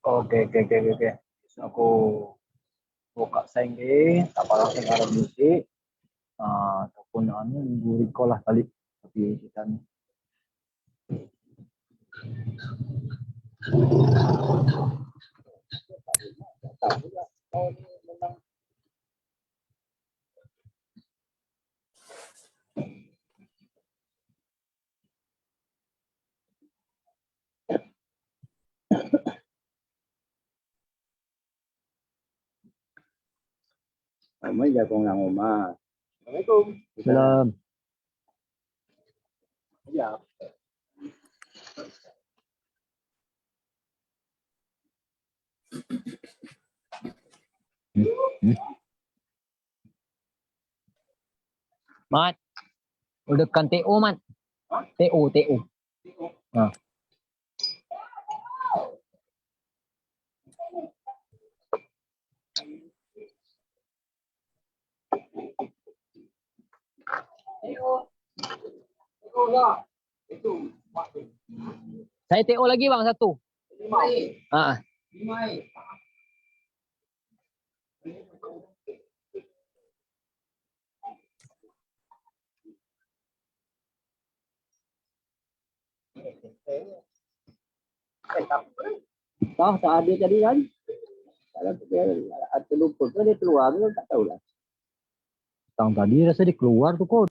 Oke, oke, oke, oke. Aku buka sengge, tak langsung ada musik, ataupun anu nunggu lah kali. Tapi kita nih. Mấy giờ con làm mà. Assalamualaikum. Belum. Dạ. Mat, udahkan TO, Mat. TO, TO. Nah. Saya TO lagi bang satu. Ah. Toh saat dia jadi kan, kalau dia terlupa dia keluar tak tahu lah. Tahun tadi rasa dia keluar tuh kok.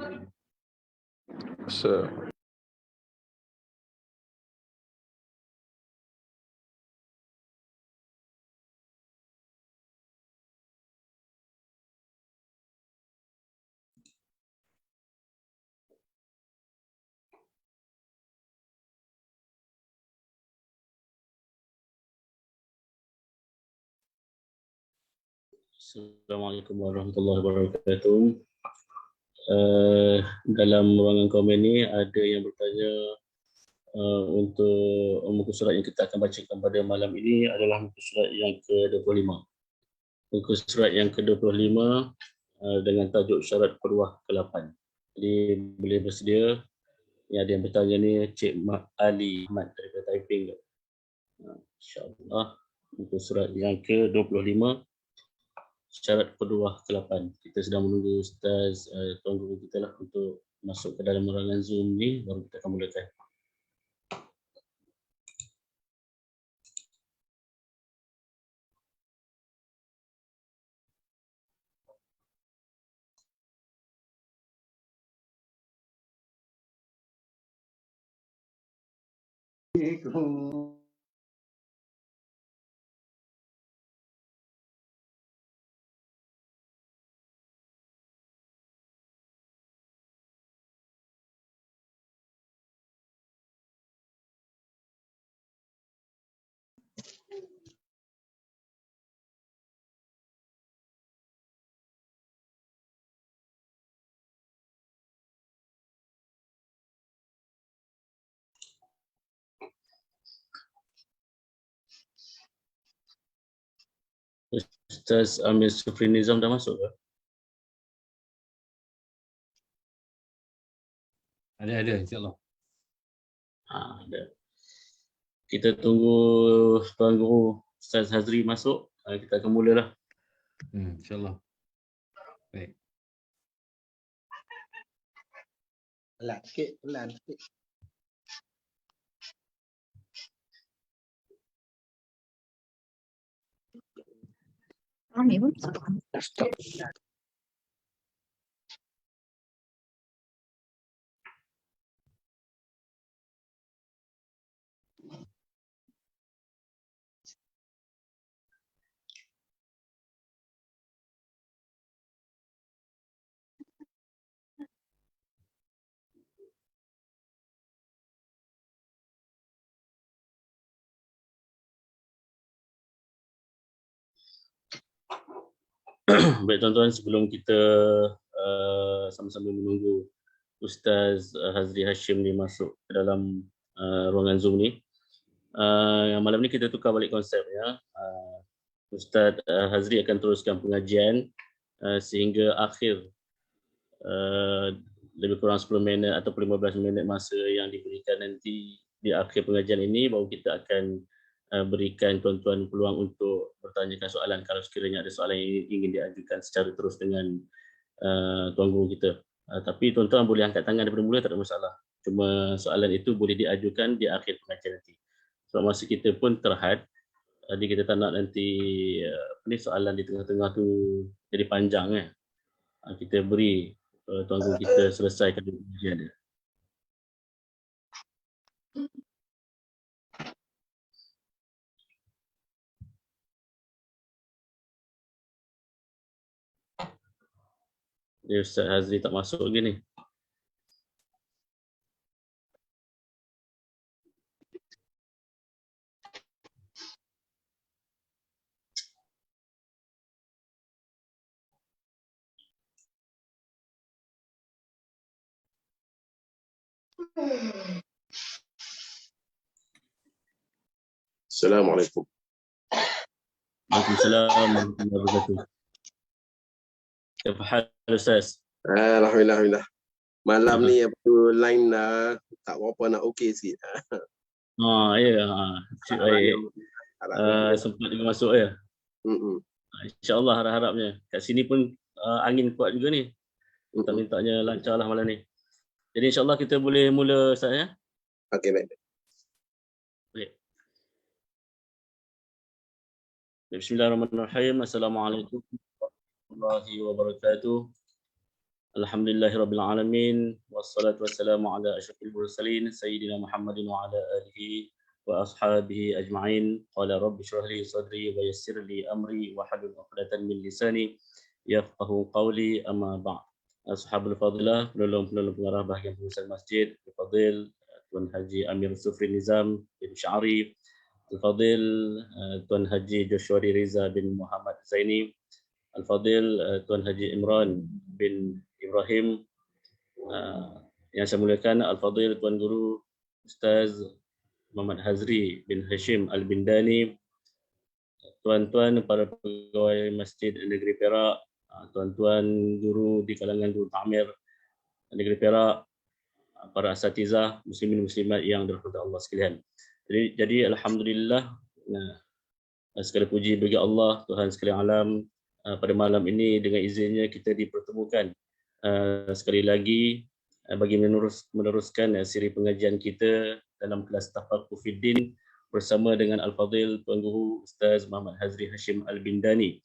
Assalamualaikum warahmatullahi wabarakatuh. Dalam ruangan komen ni ada yang bertanya untuk muka surat yang kita akan bacakan pada malam ini adalah muka surat yang ke-25. Muka surat yang ke-25 dengan tajuk syarat peruah ke-8. Jadi boleh bersedia. Yang ada yang bertanya ni Cik Mak Ali Ahmad daripada Taiping. InsyaAllah muka surat yang ke-25 syarat peruah ke-8. Kita sedang menunggu Ustaz Tuan Guru kita lah untuk masuk ke dalam ruangan Zoom ni, baru kita akan mulakan. Ustaz Amir Sufri Nizam dah masuk ke? Ada, insyaAllah. Ada. Kita tunggu Tuan Guru Ustaz Hazri masuk. Kita akan mulalah. InsyaAllah. Baik. Pelan sikit. Baik tuan-tuan, sebelum kita sama-sama menunggu Ustaz Hazri Hashim ni masuk ke dalam ruangan Zoom ni, malam ni kita tukar balik konsep ya. Ustaz Hazri akan teruskan pengajian sehingga akhir lebih kurang 10 minit atau 15 minit masa yang diberikan nanti di akhir pengajian ini, baru kita akan berikan tuan-tuan peluang untuk bertanyakan soalan kalau sekiranya ada soalan yang ingin diajukan secara terus dengan tuan guru kita. Tapi tuan-tuan boleh angkat tangan daripada mula, tak ada masalah. Cuma soalan itu boleh diajukan di akhir pengajian nanti. Sebab masa kita pun terhad, jadi kita tak nak nanti soalan di tengah-tengah tu jadi panjang. Kita beri tuan guru kita selesaikan pengajian dia. Ustaz Hazri tak masuk lagi ni. Assalamualaikum. Waalaikumsalam warahmatullahi wabarakatuh. Apa hal Ustaz? Alhamdulillah. Malam ni apa line tak berapa nak okey sikit. Ya. Baik. Sempat juga masuk ya. InsyaAllah harap-harapnya. Kat sini pun angin kuat juga ni. Minta-mintanya lancar lah malam ni. Jadi insyaAllah kita boleh mula Ustaz ya. Okey, baik. Baik. Bismillahirrahmanirrahim. Assalamualaikum warahmatullahi wabarakatuh. Alhamdulillahirabbil alamin wassalatu wassalamu ala asyrafil mursalin sayyidina Muhammadin wa ala alihi wa ashabihi ajma'in. Qala rabbi shrah li sadri wa yassir li amri wa hlul 'uqdatam min lisani yafqahu qawli, amma ba'd. Ashabul fadilah, penolong-penolong pengarah bahagian pengurusan masjid, Al-Fadil Tuan Haji Amir Sufri Nizam bin Syari, Al-Fadil Tuan Haji Joshua Riza bin Muhammad Zaini, Al-Fadil Tuan Haji Imran bin Ibrahim, yang saya muliakan Al-Fadil Tuan Guru Ustaz Muhammad Hazri bin Hashim Al-Bindani, tuan-tuan para pegawai Masjid Negeri Perak, tuan-tuan guru di kalangan guru ta'mir Negeri Perak, para asatizah muslimin muslimat yang dirahmati Allah sekalian. Jadi alhamdulillah, segala puji bagi Allah Tuhan sekalian alam. Pada malam ini dengan izinnya kita dipertemukan sekali lagi bagi meneruskan siri pengajian kita dalam kelas Tafaqquh Fiddin bersama dengan Al-Fadil Tuan Guru Ustaz Muhammad Hazri Hashim Al-Bindani.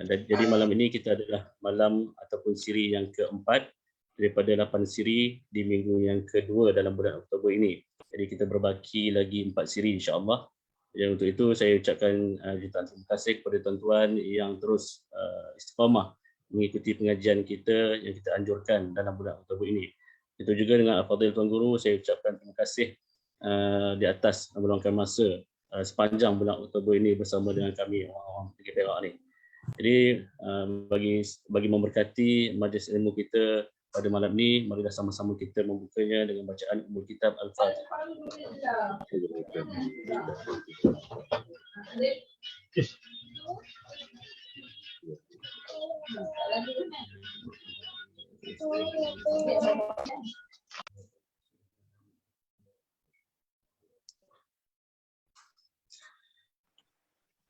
Jadi malam ini kita adalah malam ataupun siri yang keempat daripada 8 siri di minggu yang kedua dalam bulan Oktober ini. Jadi kita berbaki lagi 4 siri insya-Allah. Dan untuk itu saya ucapkan jutaan terima kasih kepada tuan-tuan yang terus istiqamah mengikuti pengajian kita yang kita anjurkan dalam bulan Oktober ini. Itu juga dengan Al-Fadil Tuan Guru, saya ucapkan terima kasih di atas meluangkan masa sepanjang bulan Oktober ini bersama dengan kami orang-orang Negeri Perak ni. Jadi bagi memberkati majlis ilmu kita pada malam ni, marilah sama-sama kita membukanya dengan bacaan Ummul Kitab Al-Fatihah.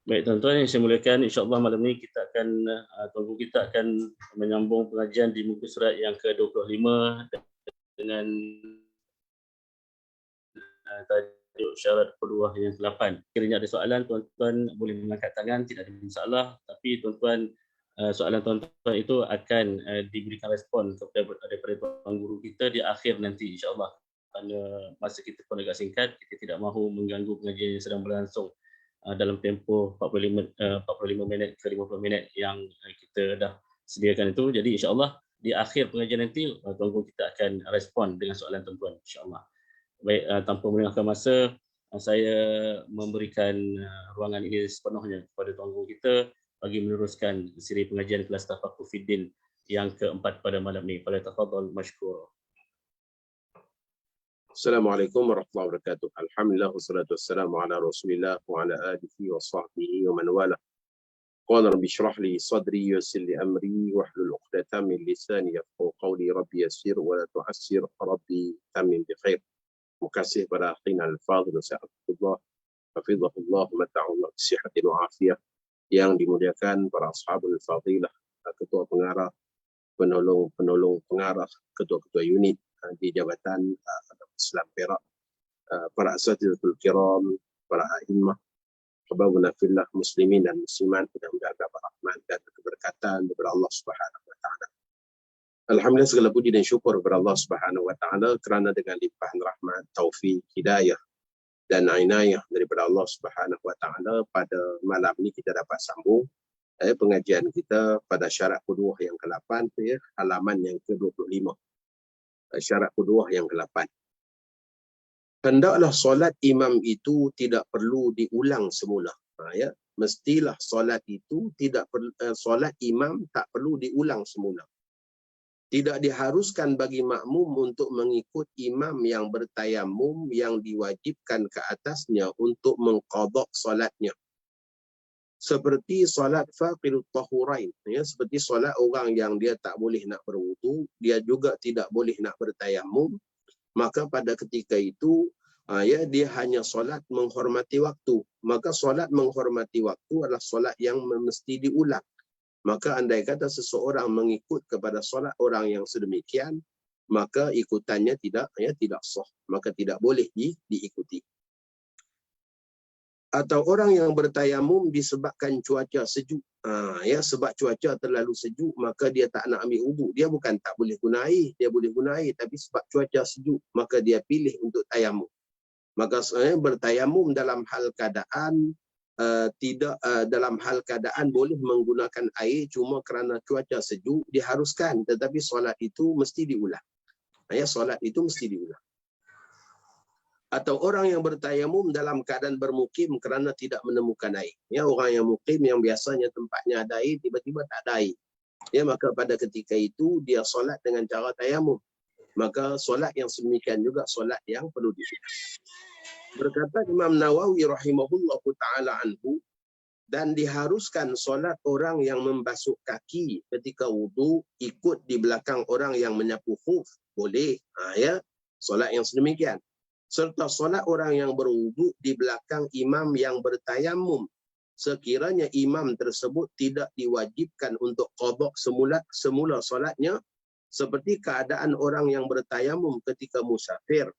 Baik tuan-tuan yang saya muliakan, insya-Allah malam ni kita akan kita akan menyambung pengajian di muka surat yang ke-25 dengan tajuk syarat peluah yang ke-8. Kiranya ada soalan, tuan-tuan boleh mengangkat tangan, tidak ada masalah, tapi tuan-tuan soalan tuan-tuan itu akan diberikan respon daripada tuan guru kita di akhir nanti insya-Allah. Kerana masa kita pun agak singkat, kita tidak mahu mengganggu pengajian yang sedang berlangsung dalam tempoh 45 minit ke 50 minit yang kita dah sediakan itu. Jadi insya-Allah di akhir pengajian nanti tuan guru kita akan respon dengan soalan tuan-tuan insya-Allah. Baik, tanpa melengahkan masa, saya memberikan ruangan ini sepenuhnya kepada tuan guru kita bagi meneruskan siri pengajian kelas Tafaqquh Fiddin yang keempat pada malam ini. Falyatafadhal mashkur. Assalamualaikum warahmatullahi wabarakatuh. Alhamdulillah wassalatu wassalamu ala Rasulillah wa ala alihi wa sahbihi wa man wala. Qala rabbi shrah li sadri yassir li amri wahlul 'uqdatam min lisani yafqahu qawli. Rabbi yassir wa la tu'assir, rabbi tammim bi khair. Terima kasih kepada akhina al-fadhil Ustaz hafizahullah mata'allah sihatin wa afiyah, yang dimuliakan para ashabul fadilah, ketua pengarah, penolong pengarah, ketua-ketua unit di Jabatan Islam Perak, para asatizatul kiram, para a'immah, hababuna fillah, muslimin dan muslimat, mudah-mudahan dapat rahmat dan keberkatan daripada Allah Subhanahu wa taala. Alhamdulillah, segala puji dan syukur kepada Allah Subhanahu wa taala kerana dengan limpahan rahmat, taufik, hidayah dan inayah daripada Allah Subhanahu wa taala, pada malam ini kita dapat sambung pengajian kita pada syarat kedua yang ke-8, halaman yang ke-25. Syarat kedua yang ke-8. Hendaklah solat imam itu tidak perlu diulang semula. Mestilah solat itu solat imam tak perlu diulang semula. Tidak diharuskan bagi makmum untuk mengikut imam yang bertayamum yang diwajibkan ke atasnya untuk mengqadha solatnya. Seperti solat faqidut tahurain, seperti solat orang yang dia tak boleh nak berwudu, dia juga tidak boleh nak bertayamum, maka pada ketika itu dia hanya solat menghormati waktu. Maka solat menghormati waktu adalah solat yang mesti diulang. Maka andai kata seseorang mengikut kepada solat orang yang sedemikian, maka ikutannya tidak sah, maka tidak boleh diikuti. Atau orang yang bertayamum disebabkan cuaca sejuk. Ya, sebab cuaca terlalu sejuk, maka dia tak nak ambil wuduk. Dia bukan tak boleh guna air, dia boleh guna air, tapi sebab cuaca sejuk, maka dia pilih untuk tayamum. Maka bertayamum dalam hal keadaan dalam hal keadaan boleh menggunakan air, cuma kerana cuaca sejuk diharuskan, tetapi solat itu mesti diulang. Ya, solat itu mesti diulang. Atau orang yang bertayamum dalam keadaan bermukim kerana tidak menemukan air. Ya, orang yang mukim yang biasanya tempatnya ada air, tiba-tiba tak ada air. Ya, maka pada ketika itu dia solat dengan cara tayamum. Maka solat yang sedemikian juga solat yang perlu diulang. Berkata Imam Nawawi rahimahullahu ta'ala anhu, dan diharuskan solat orang yang membasuh kaki ketika wudu ikut di belakang orang yang menyapu khuf. Boleh. Ya, solat yang sedemikian. Serta solat orang yang berwudu di belakang imam yang bertayamum sekiranya imam tersebut tidak diwajibkan untuk qada semula solatnya, seperti keadaan orang yang bertayamum ketika musafir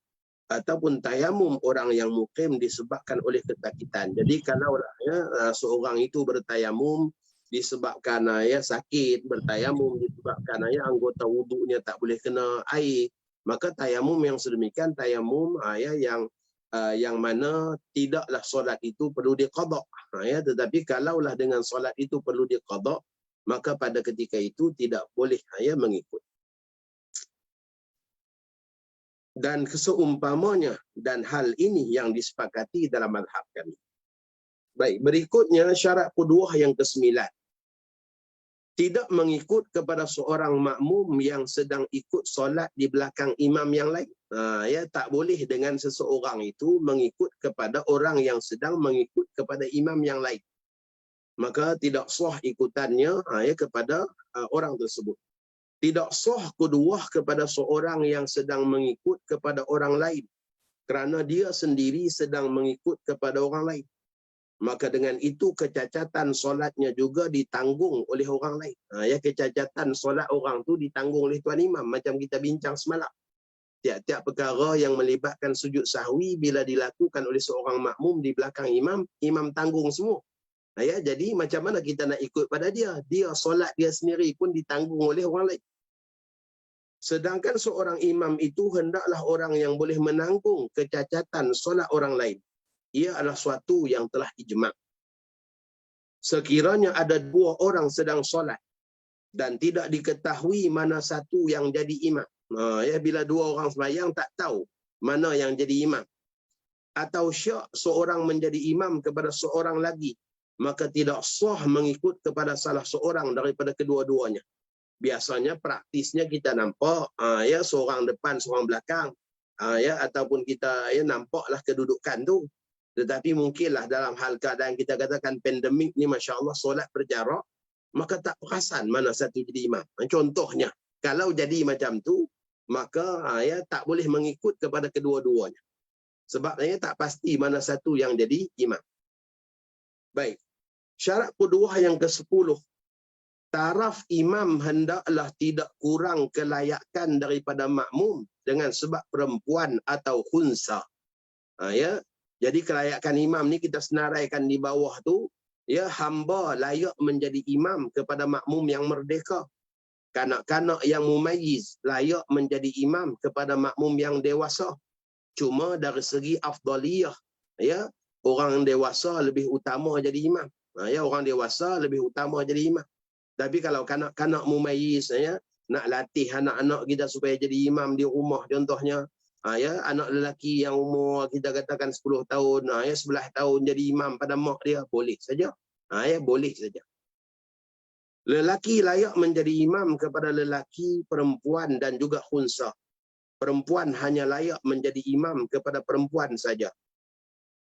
ataupun tayamum orang yang mukim disebabkan oleh kesakitan. Jadi kalau seorang itu bertayamum disebabkan sakit, bertayamum disebabkan anggota wudunya tak boleh kena air, maka tayamum yang sedemikian tayamum yang mana tidaklah solat itu perlu diqada. Tetapi kalaulah dengan solat itu perlu diqada, maka pada ketika itu tidak boleh mengikut. Dan keseumpamanya dan hal ini yang disepakati dalam mazhab kami. Baik, berikutnya syarat kedua yang ke-9. Tidak mengikut kepada seorang makmum yang sedang ikut solat di belakang imam yang lain. Ya, tak boleh dengan seseorang itu mengikut kepada orang yang sedang mengikut kepada imam yang lain. Maka tidak sah ikutannya kepada orang tersebut. Tidak sah kedua kepada seorang yang sedang mengikut kepada orang lain kerana dia sendiri sedang mengikut kepada orang lain. Maka dengan itu kecacatan solatnya juga ditanggung oleh orang lain. Ya, kecacatan solat orang tu ditanggung oleh tuan imam, macam kita bincang semalam. Tiap-tiap perkara yang melibatkan sujud sahwi bila dilakukan oleh seorang makmum di belakang imam, imam tanggung semua. Ya, jadi macam mana kita nak ikut pada dia? Dia solat dia sendiri pun ditanggung oleh orang lain. Sedangkan seorang imam itu hendaklah orang yang boleh menanggung kecacatan solat orang lain. Ia adalah suatu yang telah ijma'. Sekiranya ada dua orang sedang solat dan tidak diketahui mana satu yang jadi imam. Ya, bila dua orang sembahyang tak tahu mana yang jadi imam. Atau syak seorang menjadi imam kepada seorang lagi, maka tidak sah mengikut kepada salah seorang daripada kedua-duanya. Biasanya praktisnya kita nampak ya, seorang depan seorang belakang, ya, ataupun kita nampaklah kedudukan tu. Tetapi mungkinlah dalam hal keadaan kita katakan pandemik ni, Masya Allah, solat berjarak, maka tak perasan mana satu jadi imam. Contohnya, kalau jadi macam tu, maka ya, tak boleh mengikut kepada kedua-duanya. Sebab tak pasti mana satu yang jadi imam. Baik. Syarat kedua yang ke-10. Taraf imam hendaklah tidak kurang kelayakan daripada makmum dengan sebab perempuan atau khunsa. Ya. Jadi kelayakan imam ni kita senaraikan di bawah tu, ya, hamba layak menjadi imam kepada makmum yang merdeka. Kanak-kanak yang mumayyiz layak menjadi imam kepada makmum yang dewasa. Cuma dari segi afdaliyah, ya, orang dewasa lebih utama jadi imam. Ya, orang dewasa lebih utama jadi imam. Tapi kalau kanak-kanak mumayyiz, ya, nak latih anak-anak kita supaya jadi imam di rumah contohnya, ya, anak lelaki yang umur kita katakan 10 tahun, ya, 11 tahun jadi imam pada mak dia, boleh saja. Ya, boleh saja. Lelaki layak menjadi imam kepada lelaki, perempuan dan juga khunsa. Perempuan hanya layak menjadi imam kepada perempuan saja.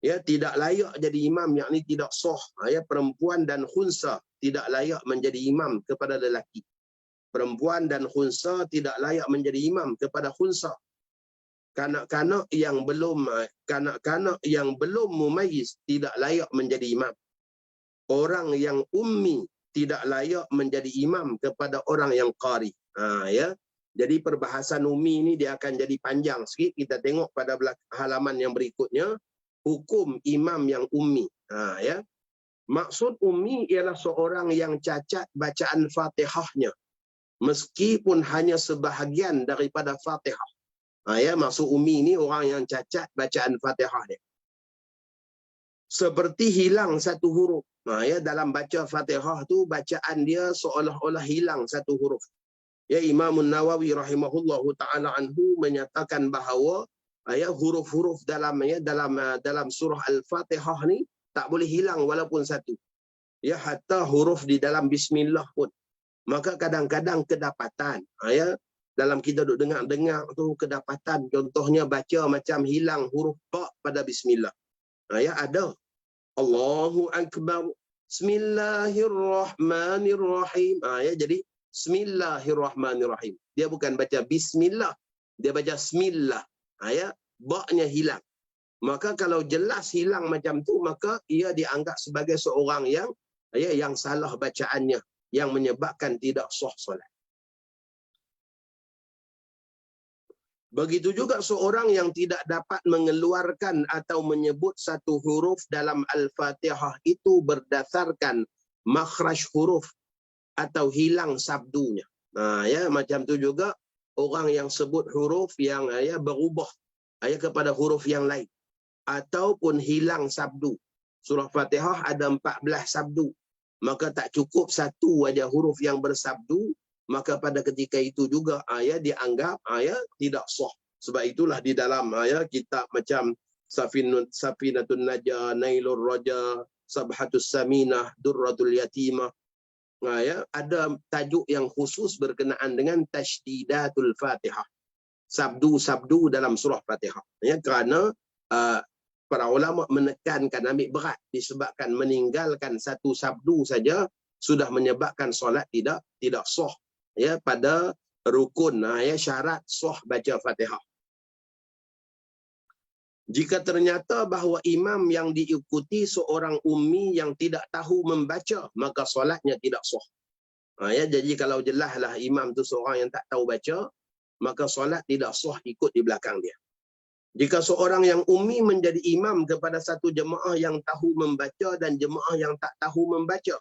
Ya, tidak layak jadi imam, yakni tidak sah. Ya, perempuan dan khunsa tidak layak menjadi imam kepada lelaki. Perempuan dan khunsa tidak layak menjadi imam kepada khunsa. Kanak-kanak yang belum mumayyiz tidak layak menjadi imam. Orang yang ummi tidak layak menjadi imam kepada orang yang qari. Ya. Jadi perbahasan ummi ini dia akan jadi panjang sikit. Kita tengok pada halaman yang berikutnya. hukum imam yang ummi. Ya. Maksud ummi ialah seorang yang cacat bacaan Fatihahnya, meskipun hanya sebahagian daripada Fatihah. Ya, maksud ummi ni orang yang cacat bacaan Fatihah dia. Seperti hilang satu huruf. Ya, dalam baca Fatihah tu bacaan dia seolah-olah hilang satu huruf. Ya, Imam Nawawi rahimahullahu taala anhu menyatakan bahawa ya, huruf-huruf dalam surah Al-Fatihah ni tak boleh hilang walaupun satu. Ya, hatta huruf di dalam bismillah pun. Maka kadang-kadang kedapatan, ya, dalam kita duk dengar-dengar tu kedapatan, contohnya baca macam hilang huruf ba pada bismillah. Ya, ada. Allahu akbar. Bismillahirrahmanirrahim. Ya, jadi Bismillahirrahmanirrahim. Dia bukan baca bismillah, dia baca smillah. Ya, ba-nya hilang. Maka kalau jelas hilang macam tu, maka ia dianggap sebagai seorang yang salah bacaannya, yang menyebabkan tidak sah solat. Begitu juga seorang yang tidak dapat mengeluarkan atau menyebut satu huruf dalam Al-Fatihah itu berdasarkan makhraj huruf atau hilang sabdunya. Ya, macam tu juga orang yang sebut huruf yang berubah kepada huruf yang lain, ataupun hilang sabdu. Surah Fatihah ada 14 sabdu. Maka tak cukup satu aja huruf yang bersabdu, maka pada ketika itu juga dianggap tidak sah. Sebab itulah di dalam kitab macam Safinatun Najah, Nailur Raja, Sabhatus Saminah, Durratul Yatimah, ada tajuk yang khusus berkenaan dengan Tashdidatul Fatihah. Sabdu-sabdu dalam surah Fatihah. Kerana para ulama menekankan, ambil berat, disebabkan meninggalkan satu sabdu saja sudah menyebabkan solat tidak sah pada rukun syarat sah baca Fatihah. Jika ternyata bahawa imam yang diikuti seorang ummi yang tidak tahu membaca, maka solatnya tidak sah. Jadi kalau jelaslah imam tu seorang yang tak tahu baca, maka solat tidak sah ikut di belakang dia. Jika seorang yang ummi menjadi imam kepada satu jemaah yang tahu membaca dan jemaah yang tak tahu membaca,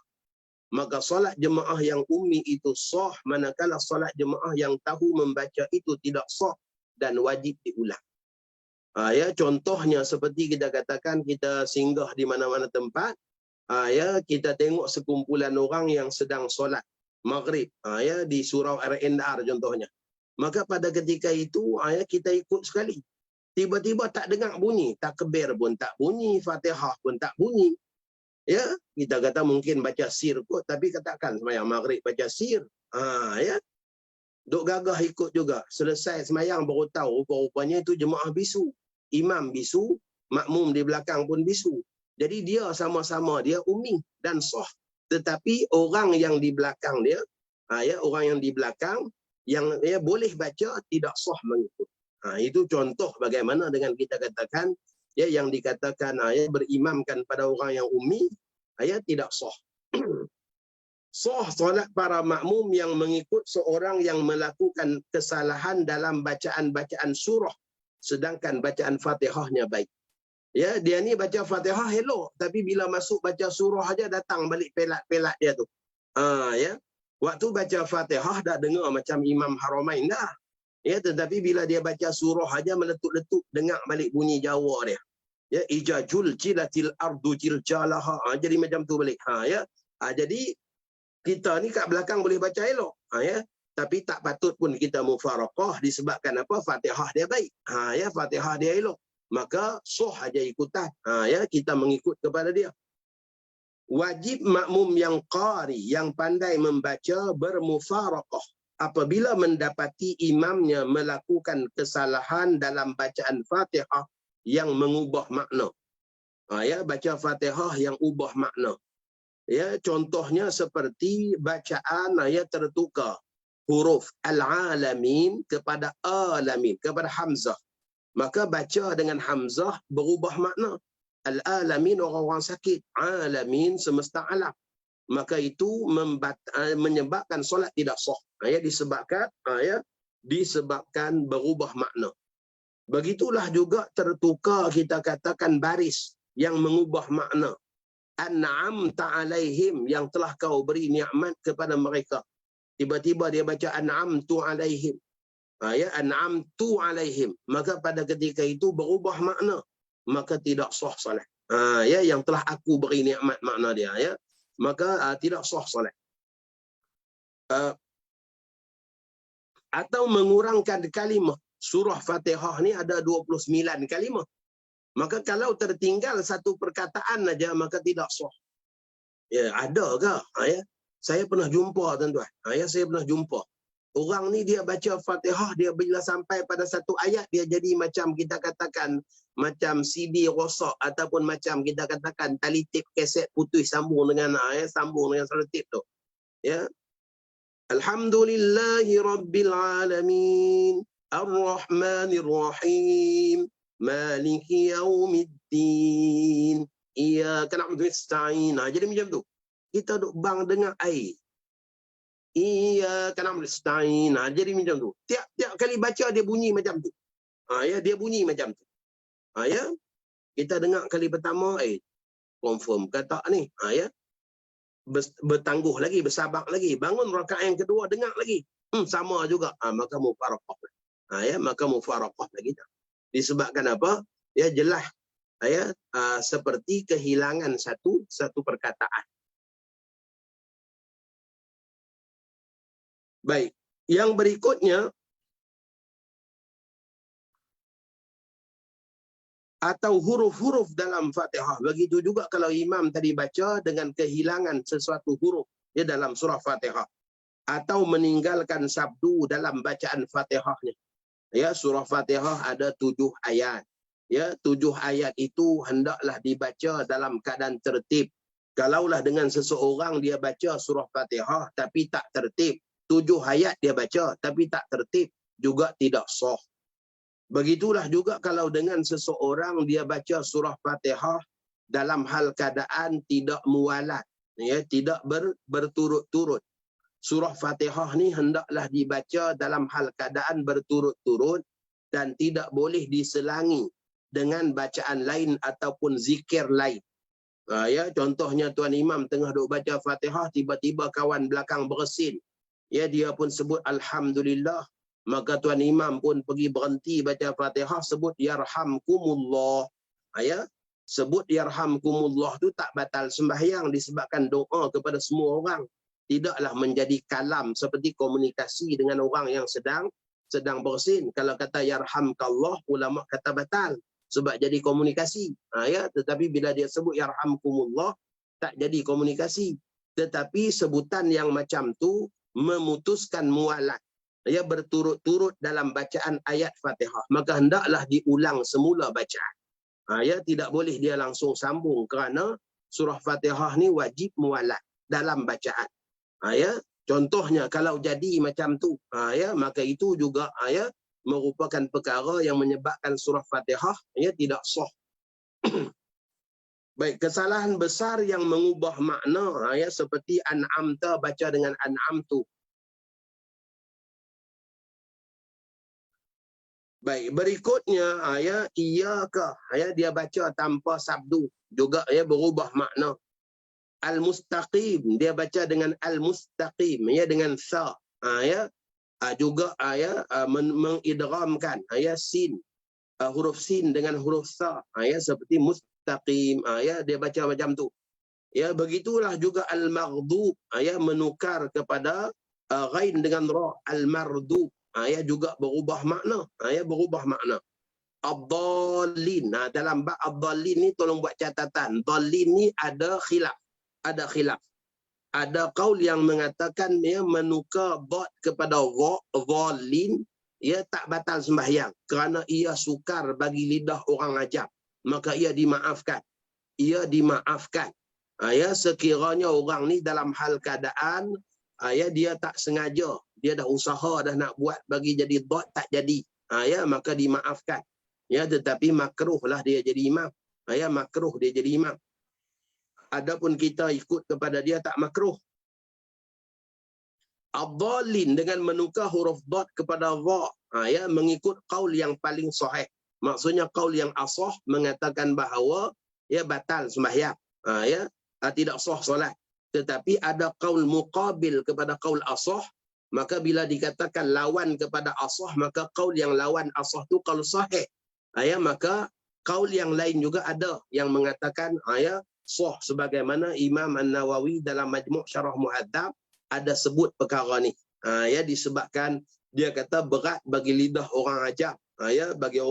maka solat jemaah yang ummi itu sah, manakala solat jemaah yang tahu membaca itu tidak sah dan wajib diulang. Contohnya seperti kita katakan, kita singgah di mana-mana tempat, kita tengok sekumpulan orang yang sedang solat maghrib di surau Ar-Indar contohnya. Maka pada ketika itu kita ikut sekali. Tiba-tiba tak dengar bunyi, takbir pun tak bunyi, Fatihah pun tak bunyi. Ya, kita kata mungkin baca sir kot, tapi katakan sembahyang maghrib baca sir. Duk gagah ikut juga. Selesai sembahyang baru tahu rupa-rupanya itu jemaah bisu. Imam bisu, makmum di belakang pun bisu. Jadi dia sama-sama dia ummi dan sah. Tetapi orang yang di belakang dia, orang yang di belakang yang boleh baca tidak sah mengikut. Itu contoh bagaimana dengan kita katakan yang dikatakan berimamkan pada orang yang ummi tidak sah. Sah solat para makmum yang mengikut seorang yang melakukan kesalahan dalam bacaan-bacaan surah, sedangkan bacaan Fatihahnya baik. Dia ni baca Fatihah elok, tapi bila masuk baca surah aja datang balik pelat-pelat dia tu. Waktu baca Fatihah dah dengar macam Imam Haramain dah. Tetapi bila dia baca surah aja meletup-letup, dengar balik bunyi Jawa dia. Ija juljilatil ardu jiljalaha. Jadi macam tu balik. Jadi kita ni kat belakang boleh baca elok. Tapi tak patut pun kita mufaraqah disebabkan apa? Fatihah dia baik. Fatihah dia elok. Maka sah aja ikutan. Kita mengikut kepada dia. Wajib makmum yang qari, yang pandai membaca, bermufaraqah apabila mendapati imamnya melakukan kesalahan dalam bacaan Fatihah yang mengubah makna. Baca Fatihah yang ubah makna. Contohnya seperti bacaan tertukar huruf al-alamin kepada alamin, kepada hamzah. Maka baca dengan hamzah berubah makna. Al-alamin orang-orang sakit, alamin semesta alam. Maka itu menyebabkan solat tidak sah. Disebabkan berubah makna. Begitulah juga tertukar kita katakan baris yang mengubah makna. An'amta alaihim, yang telah kau beri nikmat kepada mereka. Tiba-tiba dia baca an'amtu alaihim. Ya, an'amtu alaihim. Maka pada ketika itu berubah makna. Maka tidak sah solat. Ya, yang telah aku beri nikmat makna dia. Ya. Maka tidak sah solat. Atau mengurangkan kalimah. Surah Fatihah ni ada 29 kalimah. Maka kalau tertinggal satu perkataan aja, maka tidak sah. Ya, ada ke? Ya. Saya pernah jumpa, tuan-tuan. Ya, saya pernah jumpa. Orang ni dia baca Fatihah, dia bila sampai pada satu ayat, dia jadi macam kita katakan, macam CD rosak, ataupun macam kita katakan tali tip kaset putus sambung dengan selotip tu. Ya. Alhamdulillahi Rabbil Alamin, Ar-Rahmanir Rahim, Maliki Yaumiddin, Iyyaka na'budu wa nasta'in. Jadi macam tu. Kita duk bang dengar air. Iyyaka na'budu wa nasta'in. Jadi macam tu. Tiap-tiap kali baca dia bunyi macam tu. Ya, dia bunyi macam tu. Ya. Kita dengar kali pertama, confirm kata ni. Ya. Bertangguh lagi, bersabar lagi. Bangun rakaat yang kedua, dengar lagi. Sama juga. Maka mufaraqah. Ya, maka mufaraqah lagi. Disebabkan apa? Ya, jelas. Ya, seperti kehilangan satu perkataan. Baik. Yang berikutnya, atau huruf-huruf dalam Fatihah. Begitu juga kalau imam tadi baca dengan kehilangan sesuatu huruf ya, dalam surah Fatihah. Atau meninggalkan sabdu dalam bacaan Fatihahnya. Ya, surah Fatihah ada 7 ayat. Ya, 7 ayat itu hendaklah dibaca dalam keadaan tertib. Kalaulah dengan seseorang dia baca surah Fatihah tapi tak tertib, 7 ayat dia baca tapi tak tertib, juga tidak sah. Begitulah juga kalau dengan seseorang dia baca surah Fatihah dalam hal keadaan tidak mualat, ya, tidak berturut-turut. Surah Fatihah ni hendaklah dibaca dalam hal keadaan berturut-turut dan tidak boleh diselangi dengan bacaan lain ataupun zikir lain. Ya, contohnya tuan imam tengah duk baca Fatihah, tiba-tiba kawan belakang bersin. Ya, dia pun sebut alhamdulillah. Maka tuan imam pun pergi berhenti baca Fatihah, sebut yarhamkumullah. Ya, sebut yarhamkumullah tu tak batal sembahyang disebabkan doa kepada semua orang. Tidaklah menjadi kalam seperti komunikasi dengan orang yang sedang bersin. Kalau kata yarhamkallah, ulama kata batal sebab jadi komunikasi. Ya, tetapi bila dia sebut yarhamkumullah, tak jadi komunikasi. Tetapi sebutan yang macam tu memutuskan mualat, ya, berturut-turut dalam bacaan ayat Fatihah, maka hendaklah diulang semula bacaan. Ya, tidak boleh dia langsung sambung kerana surah Fatihah ni wajib mualat dalam bacaan. Ya, contohnya kalau jadi macam tu, ya, maka itu juga ya, merupakan perkara yang menyebabkan surah Fatihah ya, tidak sah. Baik, kesalahan besar yang mengubah makna, ya, seperti an'amta baca dengan an'amtu. Baik, berikutnya ya, iyyaka, ya, dia baca tanpa sabdu, juga ya, berubah makna. Al-mustaqim, dia baca dengan al-mustaqim, ya, dengan sa, ya, juga ya, mengidghamkan ya, sin, huruf sin dengan huruf sa, ya, seperti mustaqim, ya, dia baca macam tu. Ya, begitulah juga al-maghdub, ya, menukar kepada ghain dengan ra, al-mardub, ya, juga berubah makna, ya, berubah makna. Ad-dallin, dalam bab ad-dallin ni tolong buat catatan. Dallin ni ada khilaf. Ada qaul yang mengatakan ya, menukar dad kepada ra, dallin, ia tak batal sembahyang kerana ia sukar bagi lidah orang ajam, maka ia dimaafkan. Ya, sekiranya orang ni dalam hal keadaan ya, dia tak sengaja, dia dah usaha dah nak buat bagi jadi dad tak jadi, ya, maka dimaafkan. Ya, tetapi makruhlah dia jadi imam. Ya, makruh dia jadi imam. Adapun kita ikut kepada dia tak makruh. Ad-dallin dengan menukar huruf dad kepada ra, ya, mengikut qaul yang paling sahih. Maksudnya qaul yang asah mengatakan bahawa ya batal sembahyang, ya tidak sah solat. Tetapi ada qaul muqabil kepada qaul asah, maka bila dikatakan lawan kepada asah, maka qaul yang lawan asah tu qaul sahih. Ya, maka qaul yang lain juga ada yang mengatakan ya sah, sebagaimana Imam An-Nawawi dalam Majmu' Syarah Muhadzab ada sebut perkara ni. Ya, disebabkan dia kata berat bagi lidah orang ajam, ya, bagi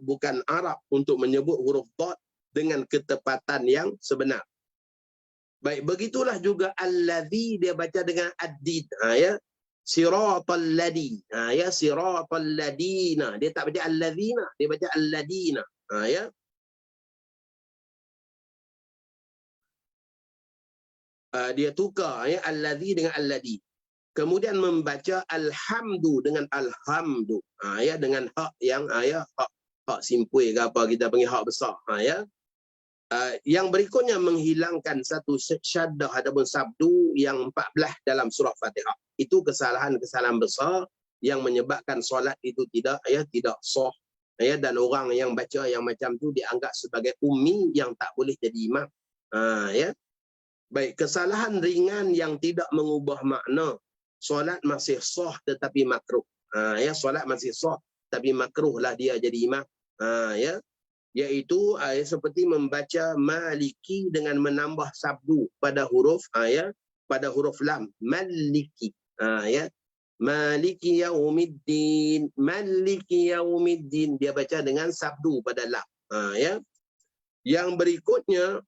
bukan Arab untuk menyebut huruf dad dengan ketepatan yang sebenar. Baik, begitulah juga allazi dia baca dengan ad-did, ya. Siratal ladzi, ya, siratal ladina. Dia tak baca allazina, dia baca alladina, ya. Dia tukar ya allazi dengan alladhi. Kemudian membaca alhamdu dengan alhamdu, ya, dengan hak yang ya hak simpul ke apa kita panggil hak besar, ya. Yang berikutnya menghilangkan satu syaddah ataupun sabdu yang 14 dalam surah Fatihah. Itu kesalahan-kesalahan besar yang menyebabkan solat itu tidak sah, ya, dan orang yang baca yang macam tu dianggap sebagai ummi yang tak boleh jadi imam. Ya. Baik, kesalahan ringan yang tidak mengubah makna, solat masih sah tetapi makruh. Ya, solat masih sah tapi makruhlah dia jadi imam. Ya. Iaitu seperti membaca maliki dengan menambah sabdu pada huruf pada huruf lam, maliki, ya, maliki yaumiddin, maliki yaumiddin, dia baca dengan sabdu pada lam, ya. Yang berikutnya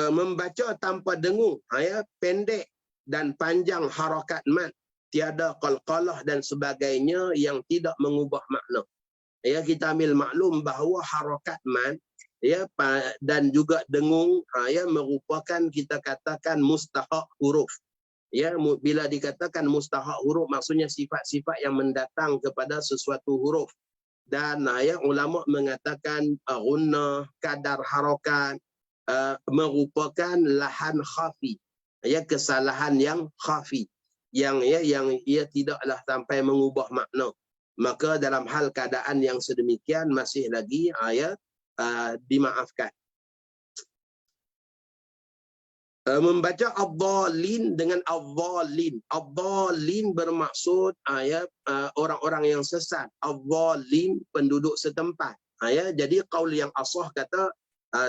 membaca tanpa dengung, ya, pendek dan panjang harakat mad, tiada qalqalah dan sebagainya yang tidak mengubah makna. Ya, kita ambil maklum bahawa harakat mad, ya, dan juga dengung, ya, merupakan kita katakan mustahak huruf. Ya, bila dikatakan mustahak huruf maksudnya sifat-sifat yang mendatang kepada sesuatu huruf. Dan ya, ulama mengatakan gunnah, kadar harakat merupakan lahan khafi, ya, kesalahan yang khafi, yang ia tidaklah sampai mengubah makna. Maka dalam hal keadaan yang sedemikian masih lagi dimaafkan. Membaca ad-dhalin dengan ad-dhalin. Ad-dhalin bermaksud orang-orang yang sesat. Ad-dhalin penduduk setempat. Jadi qaul yang asah kata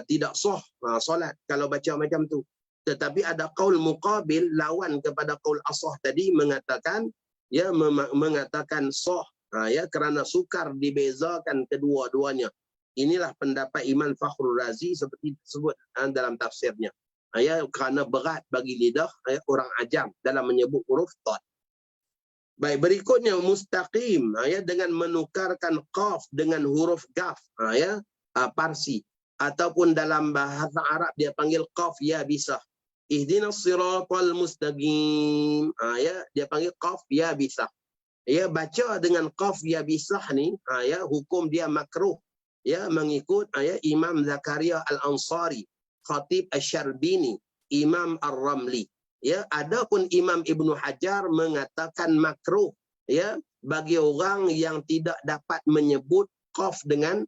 tidak sah solat kalau baca macam tu. Tetapi ada qaul muqabil lawan kepada qaul asah tadi mengatakan ya mengatakan sah. Ya, kerana sukar dibezakan kedua-duanya. Inilah pendapat Imam Fakhrul Razi seperti disebut dalam tafsirnya. Ya, kerana berat bagi lidah orang ajam dalam menyebut huruf dad. Baik, berikutnya mustaqim, ya, dengan menukarkan qaf dengan huruf gaf, ya, Parsi, ataupun dalam bahasa Arab dia panggil qaf ya bisah. Ihdinas siratal mustaqim, ya, dia panggil qaf ya bisah. Ya, baca dengan qaf ya bisah ni, ya, hukum dia makruh, ya, mengikut ya Imam Zakaria Al-Ansari, Khatib Asy-Syarbini, Imam Ar-Ramli. Ya, adapun Imam Ibnu Hajar mengatakan makruh, ya, bagi orang yang tidak dapat menyebut qaf dengan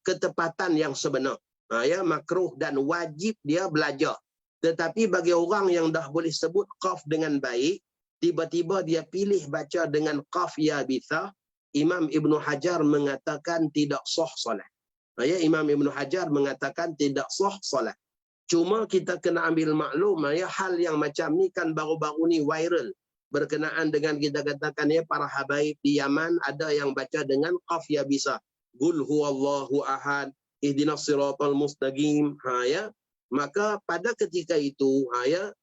ketepatan yang sebenar. Ya, makruh dan wajib dia belajar. Tetapi bagi orang yang dah boleh sebut qaf dengan baik, tiba-tiba dia pilih baca dengan qaf ya bisah, Imam Ibnu Hajar mengatakan tidak sah solat. Ya, Imam Ibnu Hajar mengatakan tidak sah solat. Cuma kita kena ambil maklum, ya, hal yang macam ni kan baru-baru ni viral berkenaan dengan kita katakan ya para habaib di Yaman ada yang baca dengan qaf ya bisah. Qul huwallahu ahad, ihdinas siratal mustaqim. Ya. Maka pada ketika itu ya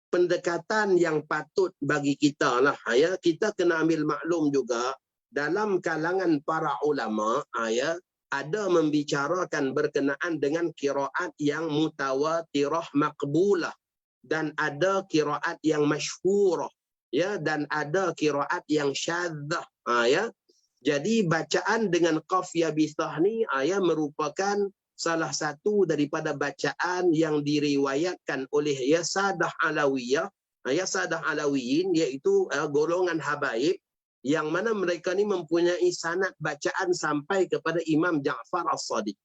pendekatan yang patut bagi kita lah, ya, kita kena ambil maklum juga dalam kalangan para ulama, ya, ada membicarakan berkenaan dengan qiraat yang mutawatirah maqbulah dan ada qiraat yang masyhurah, ya, dan ada qiraat yang syadzah, ya. Jadi bacaan dengan qaf ya bisah ni ya merupakan salah satu daripada bacaan yang diriwayatkan oleh Yasadah Alawiyah, Yasadah Alawiyin, iaitu golongan habaib yang mana mereka ni mempunyai sanad bacaan sampai kepada Imam Ja'far As-Sadiq,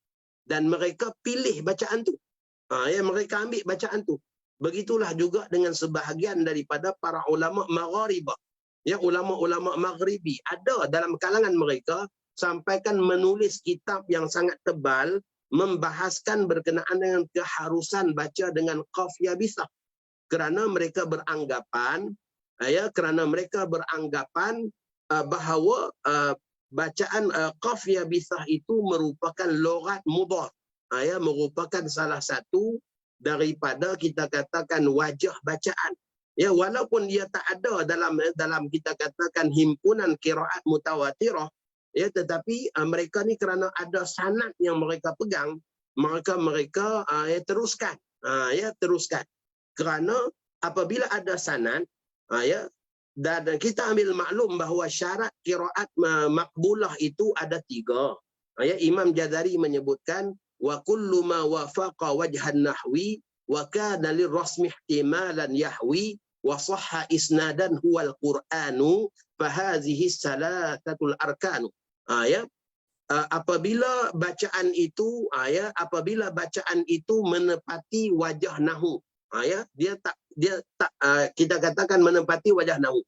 dan mereka pilih bacaan tu. Mereka ambil bacaan tu. Begitulah juga dengan sebahagian daripada para ulama maghribah. Ulama-ulama maghribi ada dalam kalangan mereka sampaikan menulis kitab yang sangat tebal membahaskan berkenaan dengan keharusan baca dengan qaf yabisah, kerana mereka beranggapan bahawa bacaan qaf yabisah itu merupakan lughat mudhaf, merupakan salah satu daripada kita katakan wajah bacaan. Walaupun dia tak ada dalam kita katakan himpunan qiraat mutawatirah, tetapi mereka ni kerana ada sanad yang mereka pegang, mereka teruskan. Teruskan. Kerana apabila ada sanad, dan kita ambil maklum bahawa syarat qiraat makbulah itu ada 3. Imam Jazari menyebutkan wa kullu ma wafaqa wajhan nahwi wa kana lirrasmi ihtimalan yahwi wa sahha isnadan huwal qur'anu fa hadhihi salasatul arkanu. Apabila bacaan itu menepati wajah nahu, dia tak kita katakan menepati wajah nahu.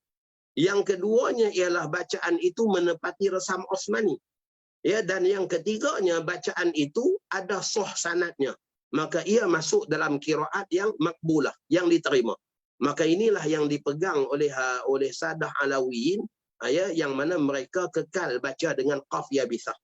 Yang keduanya ialah bacaan itu menepati resam Osmani, dan yang ketiganya bacaan itu ada sah sanadnya, maka ia masuk dalam qiraat yang makbulah, yang diterima. Maka inilah yang dipegang oleh Sadah Alawiyin, yang mana mereka kekal baca dengan qaf yabisah.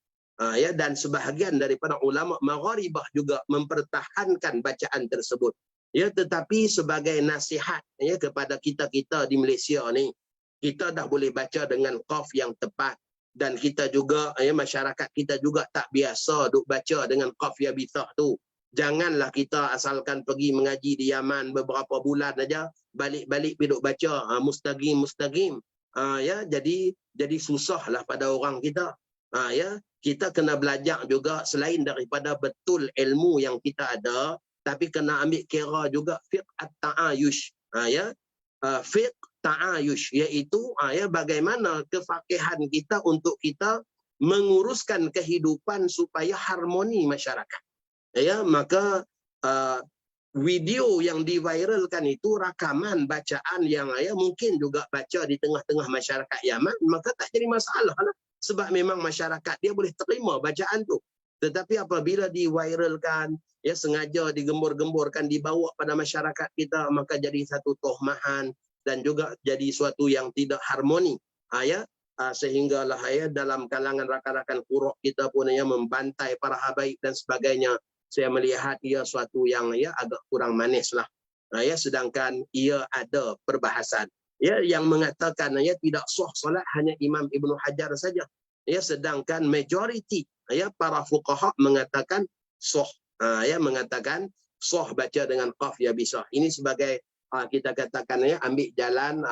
Dan sebahagian daripada ulama maghribah juga mempertahankan bacaan tersebut. Tetapi sebagai nasihat kepada kita di Malaysia ni, kita dah boleh baca dengan qaf yang tepat, dan kita juga masyarakat kita juga tak biasa duk baca dengan qaf yabisah tu. Janganlah kita asalkan pergi mengaji di Yaman beberapa bulan aja, balik-balik pergi duk baca mustaqim. Jadi susahlah pada orang kita. Kita kena belajar juga, selain daripada betul ilmu yang kita ada, tapi kena ambil kira juga fiqh at-ta'ayush. Fiqh ta'ayush, iaitu bagaimana kefakihan kita untuk kita menguruskan kehidupan supaya harmoni masyarakat. Maka video yang diviralkan itu rakaman bacaan yang mungkin juga baca di tengah-tengah masyarakat Yaman, maka tak jadi masalah lah. Sebab memang masyarakat dia boleh terima bacaan tu. Tetapi apabila diviralkan, sengaja digembur-gemburkan, dibawa pada masyarakat kita, maka jadi satu tohmahan dan juga jadi suatu yang tidak harmoni. Sehinggalah dalam kalangan rakan-rakan qurra kita pun membantai para habaib dan sebagainya. Saya melihat ia suatu yang agak kurang manis lah. Sedangkan ia ada perbahasan yang mengatakan tidak sah solat hanya Imam Ibnu Hajar saja. Sedangkan majoriti para fuqaha mengatakan sah. Mengatakan sah baca dengan qaf yabisah. Ini sebagai kita katakan ambil jalan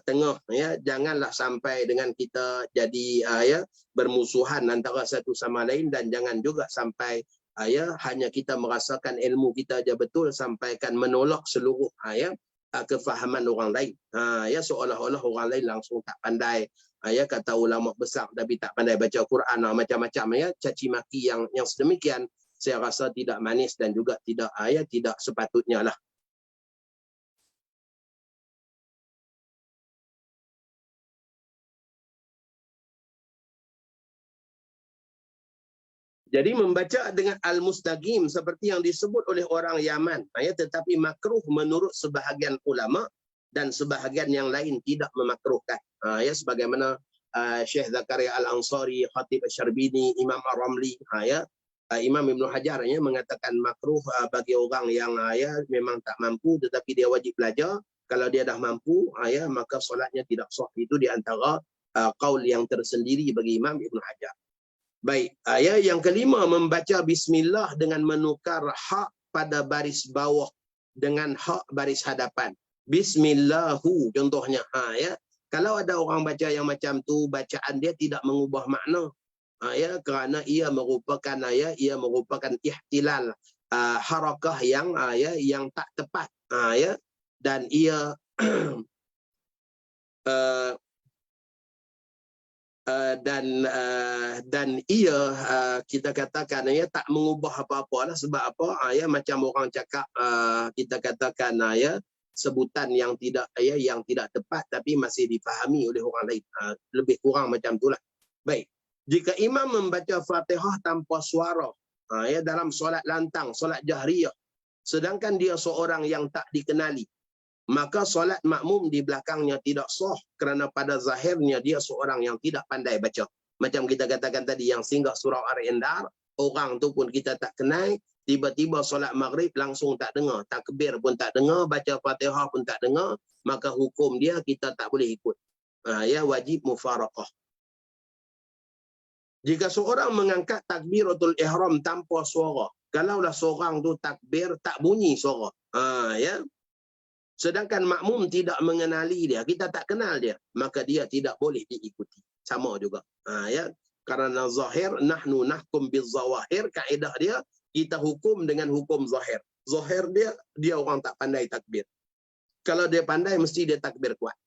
tengah. Janganlah sampai dengan kita jadi bermusuhan antara satu sama lain, dan jangan juga sampai hanya kita merasakan ilmu kita aja betul sampaikan menolak seluruh kefahaman orang lain. Seolah-olah orang lain langsung tak pandai. Kata ulama besar tapi tak pandai baca Quran, macam-macam caci maki yang sedemikian, saya rasa tidak manis dan juga tidak sepatutnya lah. Jadi membaca dengan al-mustaqim seperti yang disebut oleh orang Yaman, tetapi makruh menurut sebahagian ulama dan sebahagian yang lain tidak memakruhkan. Sebagaimana Syekh Zakaria Al-Ansari, Khatib Asy-Syarbini, Imam Ar-Ramli, Imam Ibnu Hajar mengatakan makruh bagi orang yang memang tak mampu tetapi dia wajib belajar. Kalau dia dah mampu, maka solatnya tidak sah. Itu di antara qaul yang tersendiri bagi Imam Ibnu Hajar. Baik, yang kelima, membaca bismillah dengan menukar hak pada baris bawah dengan hak baris hadapan. Bismillahu contohnya. Kalau ada orang baca yang macam tu, bacaan dia tidak mengubah makna. Kerana ia merupakan ihtilal harakah yang tak tepat. Dan ia dan ia kita katakan ia tak mengubah apa-apa lah. Sebab apa? Ya, macam orang cakap kita katakan ya, sebutan yang tidak tepat tapi masih difahami oleh orang lain. Lebih kurang macam itulah. Baik. Jika imam membaca Fatihah tanpa suara ya, dalam solat lantang, solat jahriyah, sedangkan dia seorang yang tak dikenali, maka solat makmum di belakangnya tidak sah kerana pada zahirnya dia seorang yang tidak pandai baca. Macam kita katakan tadi, yang singgah surau Ar-Indar, orang tu pun kita tak kenal, tiba-tiba solat maghrib langsung tak dengar, takbir pun tak dengar, baca Fatihah pun tak dengar, maka hukum dia kita tak boleh ikut. Ya, wajib mufaraqah. Jika seorang mengangkat takbiratul ihram tanpa suara, kalaulah seorang tu takbir tak bunyi suara, ya, sedangkan makmum tidak mengenali dia, kita tak kenal dia, maka dia tidak boleh diikuti. Sama juga. Ya, karena zahir, nahnu nahkum bizawahir, kaedah dia kita hukum dengan hukum zahir. Zahir dia orang tak pandai takbir. Kalau dia pandai mesti dia takbir kuat.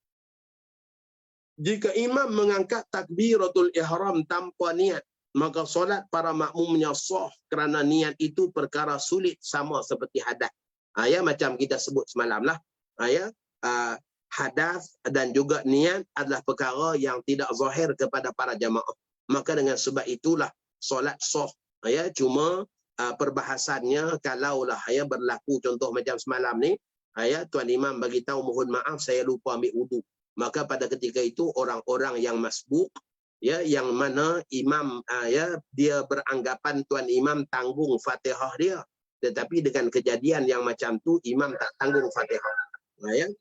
Jika imam mengangkat takbiratul ihram tanpa niat, maka solat para makmumnya sah kerana niat itu perkara sulit sama seperti hadas. Ya, macam kita sebut semalam lah. Ya, hadas dan juga niat adalah perkara yang tidak zahir kepada para jamaah. Maka dengan sebab itulah solat sah. Ya, cuma perbahasannya kalaulah ya berlaku contoh macam semalam ni, ya, tuan imam bagi tahu mohon maaf saya lupa ambil wudu. Maka pada ketika itu orang-orang yang masbuk, ya, yang mana imam ya dia beranggapan tuan imam tanggung Fatihah dia, tetapi dengan kejadian yang macam tu imam tak tanggung Fatihah. Ya.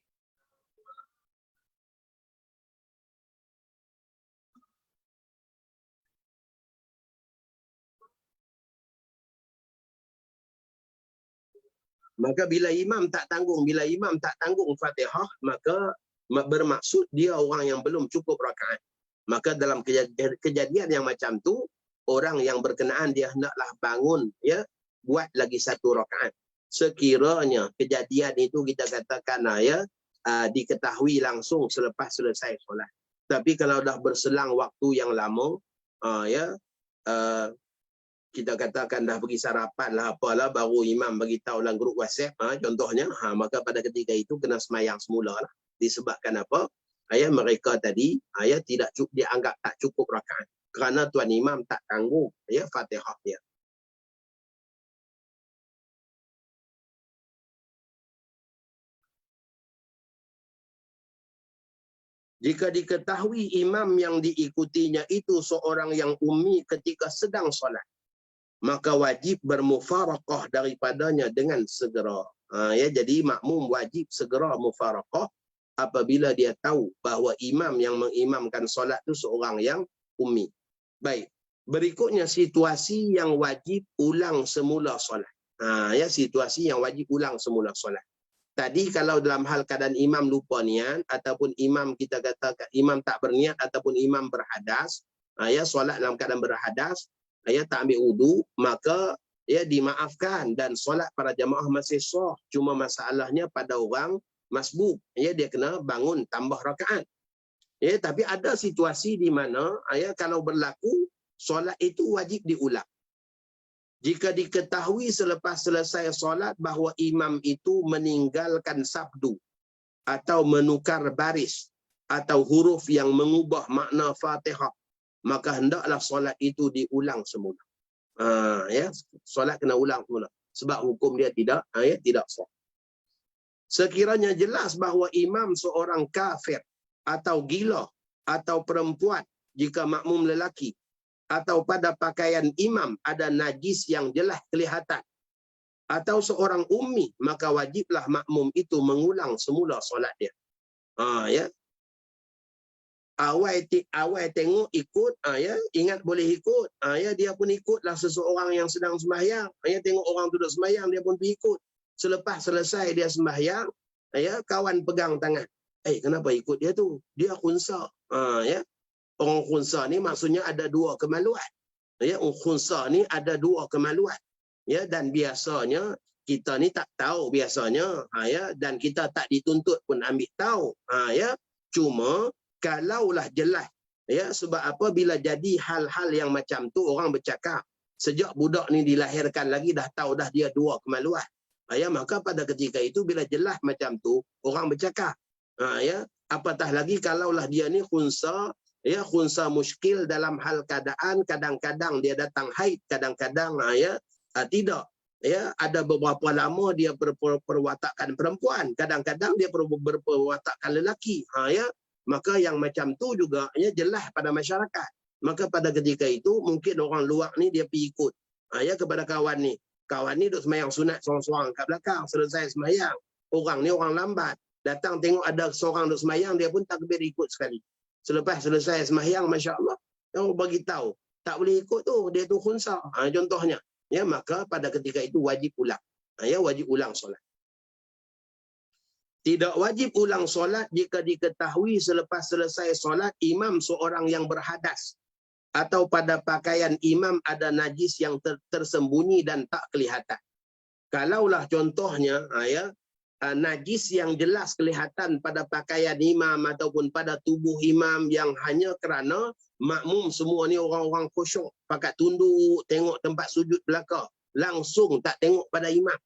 Maka bila imam tak tanggung Fatihah, maka bermaksud dia orang yang belum cukup rakaat. Maka dalam kejadian yang macam tu, orang yang berkenaan dia hendaklah bangun, ya, buat lagi satu rakaat. Sekiranya kejadian itu kita katakan ya diketahui langsung selepas selesai solat. Tapi kalau dah berselang waktu yang lama, ya, kita katakan dah pergi sarapan lah apalah, baru imam bagi tahu dalam grup WhatsApp contohnya, maka pada ketika itu kena semayang semula lah. Disebabkan apa? Mereka tadi tidak dianggap tak cukup rakaat kerana tuan imam tak tanggung Fatihah dia. Jika diketahui imam yang diikutinya itu seorang yang ummi ketika sedang solat, maka wajib bermufaraqah daripadanya dengan segera. Ya, jadi makmum wajib segera mufaraqah apabila dia tahu bahawa imam yang mengimamkan solat itu seorang yang ummi. Baik. Berikutnya situasi yang wajib ulang semula solat. Ya, situasi yang wajib ulang semula solat. Tadi kalau dalam hal keadaan imam lupa niat, ataupun imam kita katakan imam tak berniat, ataupun imam berhadas, ya, solat dalam keadaan berhadas, ya, tak ambil wudu, maka ya dimaafkan dan solat para jamaah masih sah. Cuma masalahnya pada orang masbuk, ya, dia kena bangun tambah rakaat. Ya, tapi ada situasi di mana ya kalau berlaku solat itu wajib diulang. Jika diketahui selepas selesai solat bahawa imam itu meninggalkan sabdu atau menukar baris atau huruf yang mengubah makna Fatihah, maka hendaklah solat itu diulang semula. Ya, solat kena ulang semula sebab hukum dia tidak sah. Sekiranya jelas bahawa imam seorang kafir atau gila atau perempuan jika makmum lelaki, atau pada pakaian imam ada najis yang jelas kelihatan, atau seorang ummi, maka wajiblah makmum itu mengulang semula solat dia. Ya. Awal tengok ikut, ya, ingat boleh ikut, ya, dia pun ikutlah seseorang yang sedang sembahyang. Ya, tengok orang tu dah sembahyang, dia pun pergi ikut. Selepas selesai dia sembahyang, ya, kawan pegang tangan. Kenapa ikut dia tu? Dia khunsa. Ya. Orang khunsa ni maksudnya ada dua kemaluan. Ya, khunsa ni ada dua kemaluan. Ya, dan biasanya kita ni tak tahu biasanya, ya, dan kita tak dituntut pun ambil tahu. Ya, cuma kalaulah jelas Ya, sebab apa? Bila jadi hal-hal yang macam tu, orang bercakap, sejak budak ni dilahirkan lagi dah tahu dah dia dua kemaluan. Ya, maka pada ketika itu bila jelas macam tu, orang bercakap. Ya, apatah lagi kalaulah dia ni khunsa, ya, khunsa muskil dalam hal keadaan, kadang-kadang dia datang haid, kadang-kadang ya tidak. Ya, ada beberapa lama dia berperwatakan perempuan, kadang-kadang dia berperwatakan lelaki. Ya, maka yang macam tu juga ya jelas pada masyarakat. Maka pada ketika itu mungkin orang luar ni dia pergi ikut ya kepada kawan ni. Kawan ni duk semayang sunat seorang-seorang kat belakang, selesai semayang. Orang ni orang lambat, datang tengok ada seorang duk semayang, dia pun takbir ikut sekali. Selepas selesai semayang, masya-Allah, orang bagi tahu tak boleh ikut tu, dia tu khunsa. Contohnya, ya, maka pada ketika itu wajib ulang. Ya, wajib ulang solat. Tidak wajib ulang solat jika diketahui selepas selesai solat imam seorang yang berhadas atau pada pakaian imam ada najis yang tersembunyi dan tak kelihatan. Kalaulah contohnya ya, najis yang jelas kelihatan pada pakaian imam ataupun pada tubuh imam yang hanya kerana makmum semua ni orang-orang khusyuk, pakat tunduk tengok tempat sujud belakang, langsung tak tengok pada imam.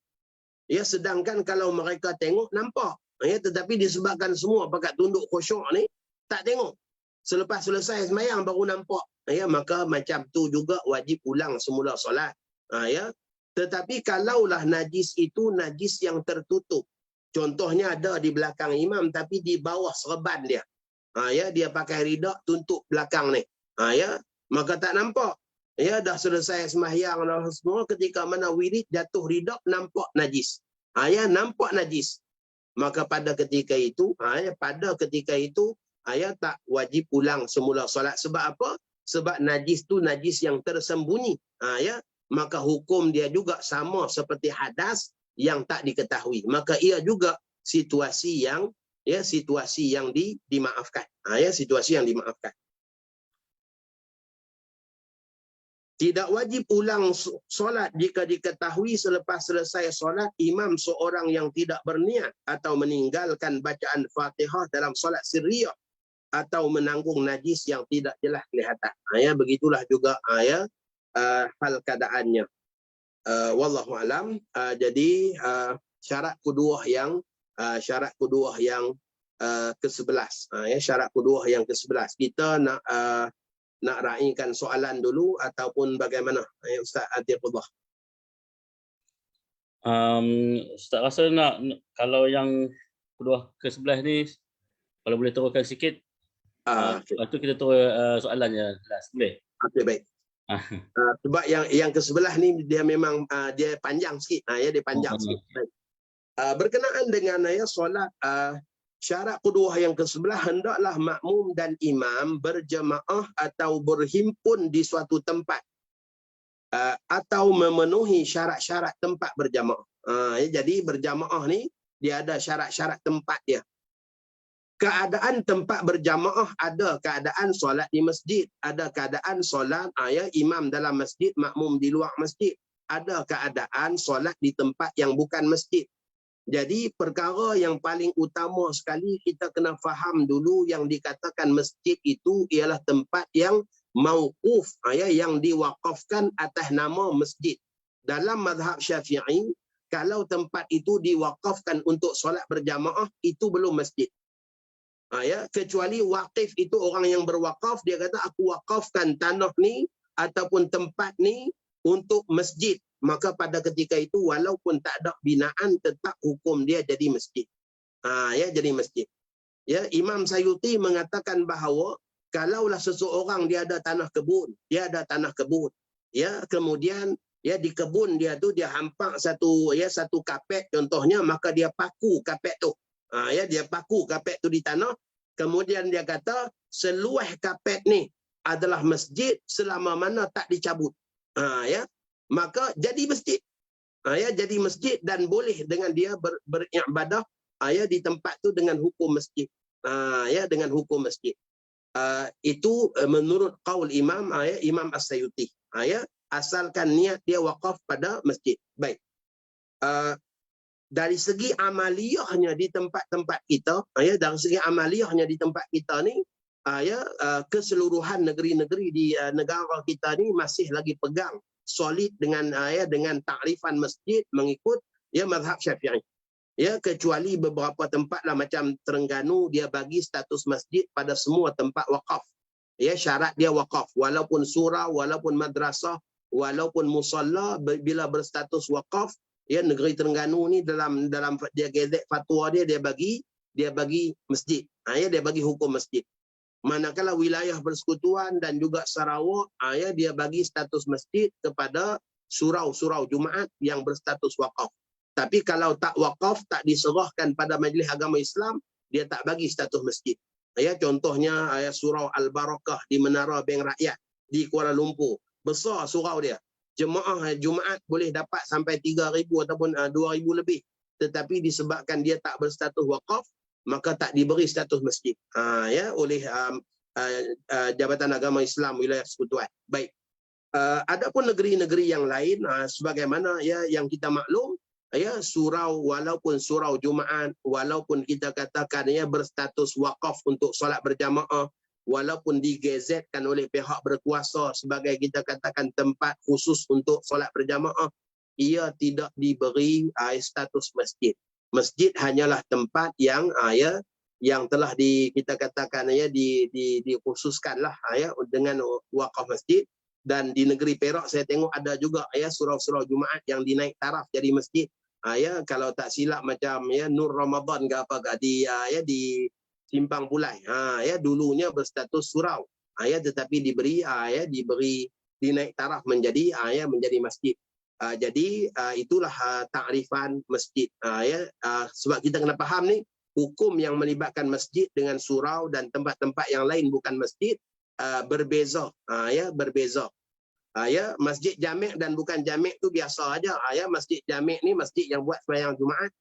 Ya, sedangkan kalau mereka tengok nampak. Ya, tetapi disebabkan semua pakat tunduk khusyuk ni tak tengok. Selepas selesai sembahyang baru nampak. Ya, maka macam tu juga wajib ulang semula solat. Ya. Tetapi kalaulah najis itu najis yang tertutup. Contohnya ada di belakang imam tapi di bawah serban dia. Ya, dia pakai ridak tutup belakang ni. Ya, maka tak nampak. Ya, dah selesai sembahyang dah semua, ketika mana wirid jatuh ridak nampak najis. Ya, nampak najis. Maka pada ketika itu, ya, tak wajib ulang semula solat. Sebab apa? Sebab najis tu najis yang tersembunyi. Ya, maka hukum dia juga sama seperti hadas yang tak diketahui. Maka ia juga situasi yang dimaafkan. Ya, situasi yang dimaafkan. Tidak wajib ulang solat jika diketahui selepas selesai solat imam seorang yang tidak berniat atau meninggalkan bacaan Fatihah dalam solat sirriyah atau menanggung najis yang tidak jelas kelihatan. Ya, begitulah juga hal keadaannya. Wallahu alam. Jadi syarat kedua yang ke-11. Ya, syarat kedua yang ke-11. Kita nak raikan soalan dulu ataupun bagaimana? Ya, Ustaz Atiqullah. Ustaz rasa kalau yang kedua ke-11 ni kalau boleh turunkan sikit. Okay. Lepas tu kita turun soalannya last. Boleh? Okay, baik. Sebab yang ke-11 ni dia memang dia panjang sikit. Ya, dia panjang sikit. Baik. Berkenaan dengan solat syarat kedua yang ke-11, hendaklah makmum dan imam berjemaah atau berhimpun di suatu tempat atau memenuhi syarat-syarat tempat berjamaah. Jadi berjamaah ni dia ada syarat-syarat tempat dia. Keadaan tempat berjamaah ada keadaan solat di masjid, ada keadaan solat imam dalam masjid, makmum di luar masjid, ada keadaan solat di tempat yang bukan masjid. Jadi perkara yang paling utama sekali kita kena faham dulu yang dikatakan masjid itu ialah tempat yang mauquf, yang diwakafkan atas nama masjid. Dalam mazhab Syafi'i, kalau tempat itu diwakafkan untuk solat berjamaah, itu belum masjid. Kecuali wakif itu orang yang berwakaf, dia kata aku wakafkan tanah ni ataupun tempat ni untuk masjid. Maka pada ketika itu walaupun tak ada binaan tetap hukum dia jadi masjid. Ya, jadi masjid. Ya, Imam Sayuti mengatakan bahawa kalaulah seseorang dia ada tanah kebun, ya, kemudian ya di kebun dia tu dia hampak satu kapet contohnya, maka dia paku kapet tu. Ya, dia paku kapet tu di tanah, kemudian dia kata seluas kapet ni adalah masjid selama mana tak dicabut. Ya, maka jadi masjid. Ya, jadi masjid dan boleh dengan dia beribadah di tempat tu dengan hukum masjid. Ya, dengan hukum masjid. Itu menurut qaul Imam Imam As-Sayuti. Ya, asalkan niat dia wakaf pada masjid. Baik. Dari segi amaliyahnya di tempat-tempat kita, dari segi amaliyahnya di tempat kita ni, keseluruhan negeri-negeri di negara kita ni masih lagi pegang solid dengan takrifan masjid mengikut mazhab Syafi'i. Kecuali beberapa tempat lah macam Terengganu, dia bagi status masjid pada semua tempat wakaf. Syarat dia wakaf, walaupun surau, walaupun madrasah, walaupun musalla, bila berstatus wakaf, negeri Terengganu ni dalam dia gazet fatwa dia bagi masjid. Dia bagi hukum masjid. Manakala wilayah persekutuan dan juga Sarawak, dia bagi status masjid kepada surau-surau Jumaat yang berstatus wakaf. Tapi kalau tak wakaf, tak diserahkan pada Majlis Agama Islam, dia tak bagi status masjid. Contohnya surau Al-Barakah di Menara Bank Rakyat di Kuala Lumpur. Besar surau dia. Jemaah Jumaat boleh dapat sampai 3,000 ataupun 2,000 lebih. Tetapi disebabkan dia tak berstatus wakaf, maka tak diberi status masjid oleh Jabatan Agama Islam Wilayah Persekutuan. Baik. Adapun negeri-negeri yang lain, sebagaimana yang kita maklum, surau, walaupun surau Jumaat, walaupun kita katakan berstatus wakaf untuk solat berjamaah, walaupun digazetkan oleh pihak berkuasa sebagai kita katakan tempat khusus untuk solat berjamaah, ia tidak diberi status masjid. Masjid hanyalah tempat yang telah kita katakan dikhususkanlah dengan wakaf masjid. Dan di negeri Perak saya tengok ada juga surau-surau Jumaat yang dinaik taraf jadi masjid. Kalau tak silap macam Nur Ramadan ke apa di Simpang Pulai. Dulunya berstatus surau. Tetapi dinaik taraf menjadi masjid. Jadi itulah takrifan masjid. Sebab kita kena faham ni, hukum yang melibatkan masjid dengan surau dan tempat-tempat yang lain bukan masjid berbeza. Berbeza. Masjid Jamik dan bukan Jamik tu biasa aja. Masjid Jamik ni masjid yang buat sembahyang Jumaat.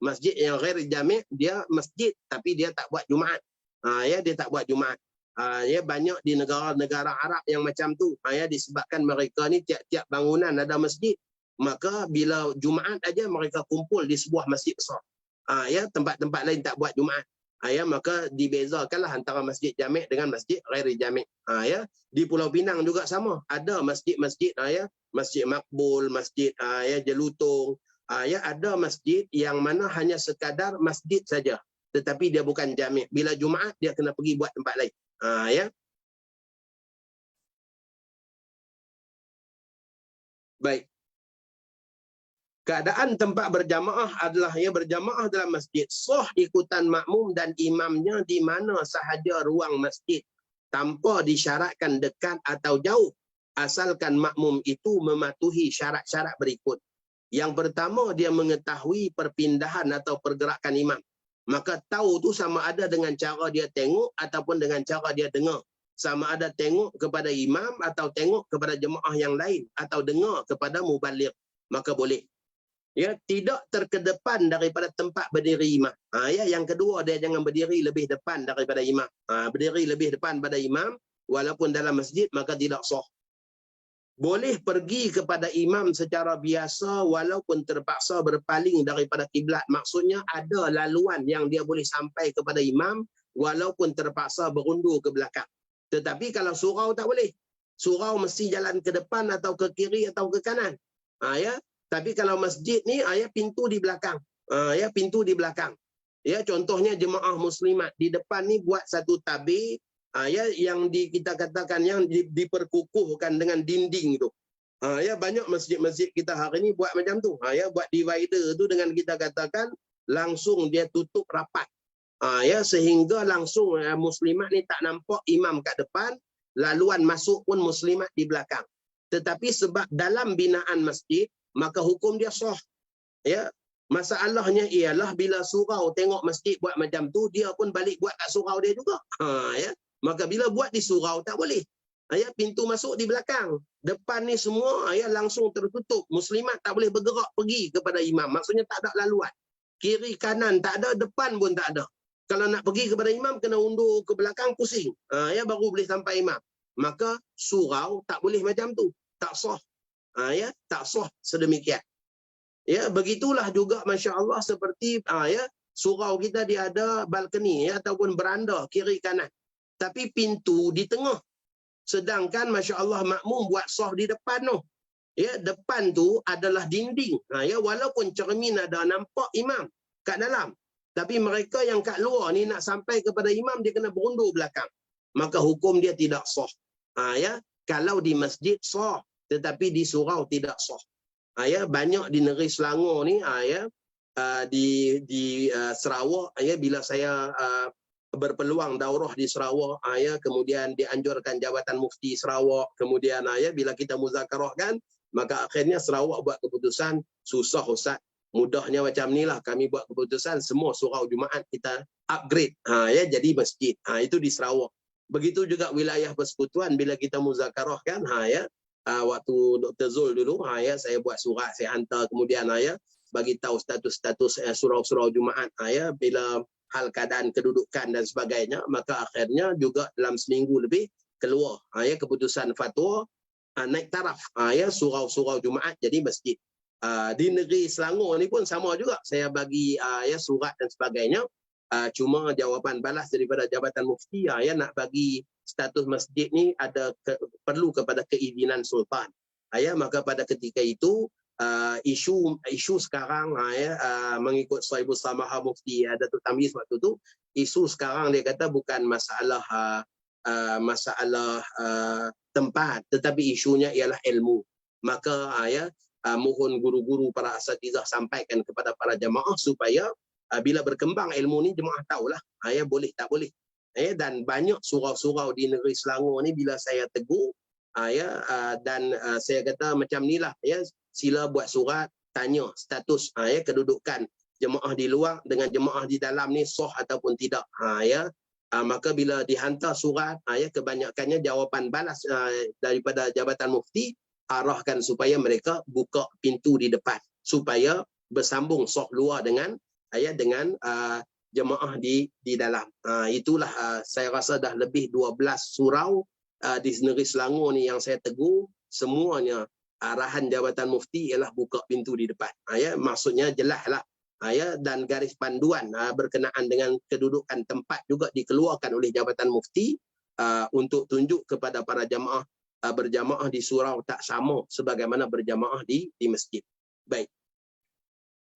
Masjid yang ghair Jamik dia masjid tapi dia tak buat Jumaat. Dia tak buat Jumaat. Banyak di negara-negara Arab yang macam tu. Disebabkan mereka ni tiap-tiap bangunan ada masjid. Maka bila Jumaat aja mereka kumpul di sebuah masjid besar. Tempat-tempat lain tak buat Jumaat. Maka dibezakanlah antara masjid Jamik dengan masjid ghairi Jamik. Di Pulau Pinang juga sama. Ada masjid-masjid, Masjid Makbul, Masjid Jelutong. Ada masjid yang mana hanya sekadar masjid saja. Tetapi dia bukan Jamik. Bila Jumaat, dia kena pergi buat tempat lain. Baik. Keadaan tempat berjamaah adalah berjamaah dalam masjid sah ikutan makmum dan imamnya di mana sahaja ruang masjid tanpa disyaratkan dekat atau jauh, asalkan makmum itu mematuhi syarat-syarat berikut. Yang pertama, dia mengetahui perpindahan atau pergerakan imam. Maka tahu tu sama ada dengan cara dia tengok ataupun dengan cara dia dengar. Sama ada tengok kepada imam atau tengok kepada jemaah yang lain atau dengar kepada mubaligh, maka boleh. Tidak terkedepan daripada tempat berdiri imam. Yang kedua, dia jangan berdiri lebih depan daripada imam. Berdiri lebih depan pada imam walaupun dalam masjid maka tidak sah. Boleh pergi kepada imam secara biasa walaupun terpaksa berpaling daripada kiblat. Maksudnya ada laluan yang dia boleh sampai kepada imam walaupun terpaksa berundur ke belakang. Tetapi kalau surau tak boleh. Surau mesti jalan ke depan atau ke kiri atau ke kanan. Tapi kalau masjid ni pintu di belakang. Pintu di belakang. Contohnya jemaah muslimat di depan ni buat satu tabir yang kita katakan yang diperkukuhkan dengan dinding tu. Banyak masjid-masjid kita hari ni buat macam tu. Buat divider tu dengan kita katakan langsung dia tutup rapat. Sehingga langsung muslimat ni tak nampak imam kat depan, laluan masuk pun muslimat di belakang. Tetapi sebab dalam binaan masjid, maka hukum dia sah. Masalahnya ialah bila surau tengok masjid buat macam tu, dia pun balik buat kat surau dia juga. Maka bila buat di surau tak boleh. Pintu masuk di belakang. Depan ni semua langsung tertutup. Muslimat tak boleh bergerak pergi kepada imam. Maksudnya tak ada laluan. Kiri kanan tak ada, depan pun tak ada. Kalau nak pergi kepada imam kena undur ke belakang, pusing. Baru boleh sampai imam. Maka surau tak boleh macam tu. Tak sah. Tak sah sedemikian. Begitulah juga masya-Allah seperti surau kita dia ada balkoni ataupun beranda kiri kanan. tapi pintu di tengah. Sedangkan masya-Allah makmum buat saf di depan tu. Ya, depan tu adalah dinding. Ya, walaupun cermin ada nampak imam kat dalam. Tapi mereka yang kat luar ni nak sampai kepada imam, dia kena berundur belakang. Maka hukum dia tidak sah. Ya, kalau di masjid sah, tetapi di surau tidak sah. Ya, banyak di negeri Selangor ni, ya, di Sarawak, ya, bila saya berpeluang daurah di Sarawak, ya, kemudian dianjurkan Jabatan Mufti Sarawak, kemudian ya, bila kita muzakarah kan, maka akhirnya Sarawak buat keputusan, susah Ustaz, mudahnya macam ni lah, kami buat keputusan semua surau Jumaat kita upgrade, ya, jadi masjid. Itu di Sarawak. Begitu juga wilayah persekutuan, bila kita muzakarah kan, ya, waktu Dr. Zul dulu, ya, saya buat surat, saya hantar, kemudian ya, bagi tahu status-status surau-surau Jumaat, ya, bila hal keadaan kedudukan dan sebagainya, maka akhirnya juga dalam seminggu lebih keluar, ya, keputusan fatwa naik taraf, ya, surau-surau Jumaat jadi masjid. Di negeri Selangor ni pun sama juga, saya bagi ya, surat dan sebagainya, cuma jawapan balas daripada Jabatan Mufti, ya, nak bagi status masjid ni perlu kepada keizinan sultan. Ya, maka pada ketika itu isu sekarang, ya, mengikut Sahibul Samaha Mufti Datuk Tamiz waktu tu, isu sekarang dia kata bukan masalah tempat, tetapi isunya ialah ilmu. Maka ya, mohon guru-guru para asatizah sampaikan kepada para jemaah supaya bila berkembang ilmu ni, jemaah tahulah, ya, boleh tak boleh. Dan banyak surau-surau di negeri Selangor ni bila saya tegur, ya, dan saya kata macam ni lah, ya, sila buat surat, tanya status, ya, kedudukan jemaah di luar dengan jemaah di dalam ni sah ataupun tidak. Ya, maka bila dihantar surat, ya, kebanyakannya jawapan balas daripada Jabatan Mufti, arahkan supaya mereka buka pintu di depan supaya bersambung sah luar dengan, ya, dengan jemaah di dalam. Itulah saya rasa dah lebih 12 surau di negeri Selangor ni yang saya tegur, semuanya arahan Jabatan Mufti ialah buka pintu di depan. Ya, maksudnya jelaslah, ya, dan garis panduan berkenaan dengan kedudukan tempat juga dikeluarkan oleh Jabatan Mufti untuk tunjuk kepada para jamaah berjamaah di surau tak sama sebagaimana berjamaah di masjid. Baik.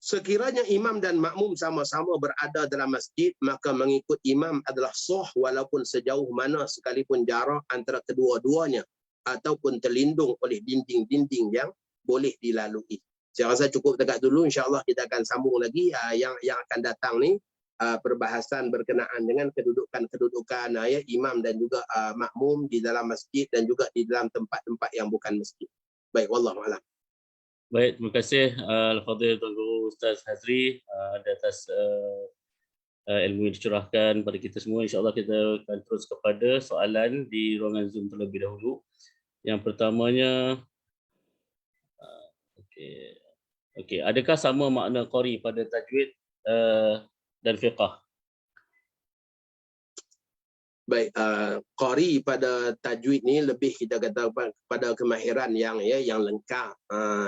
Sekiranya imam dan makmum sama-sama berada dalam masjid, maka mengikut imam adalah sah walaupun sejauh mana sekalipun jarak antara kedua-duanya ataupun terlindung oleh dinding-dinding yang boleh dilalui. Saya rasa cukup dekat dulu, insya-Allah kita akan sambung lagi yang akan datang ni, perbahasan berkenaan dengan kedudukan ya, imam dan juga makmum di dalam masjid dan juga di dalam tempat-tempat yang bukan masjid. Baik, wallahu a'lam. Baik, terima kasih Al-Fadhil Tuan Guru Ustaz Hazri atas ilmu yang dicurahkan pada kita semua. InsyaAllah kita akan terus kepada soalan di ruangan Zoom terlebih dahulu. Yang pertamanya, okey, adakah sama makna qari pada tajwid dan fiqh? Baik, qari pada tajwid ni lebih kita kata pada kemahiran yang lengkap,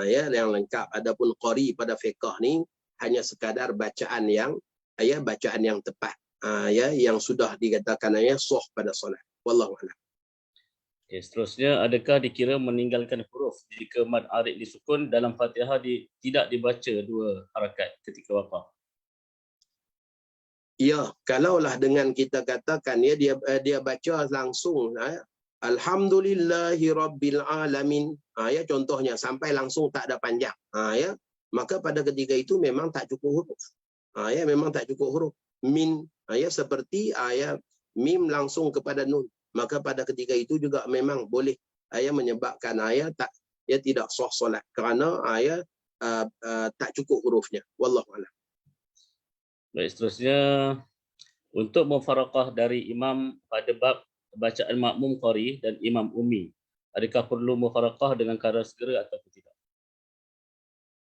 yang lengkap. Adapun qari pada fiqh ni hanya sekadar bacaan yang tepat, yang sudah dikatakan sah pada solat. Wallahu a'lam. Okay, seterusnya, adakah dikira meninggalkan huruf jika mad arid disukun dalam Fatihah tidak dibaca dua harakat ketika waqaf? Ya, kalaulah dengan kita katakan dia baca langsung Alhamdulillahi Rabbil Alamin, ya, contohnya sampai langsung tak ada panjang, ya, maka pada ketika itu memang tak cukup huruf, ya, memang tak cukup huruf. Min, ya, seperti mim langsung kepada nun, maka pada ketika itu juga memang boleh menyebabkan tidak sah solat kerana tak cukup hurufnya. Wallahu a'lam. Baik, seterusnya, untuk mufaraqah dari imam pada bab bacaan makmum qari dan imam ummi, adakah perlu mufaraqah dengan kadar segera atau tidak?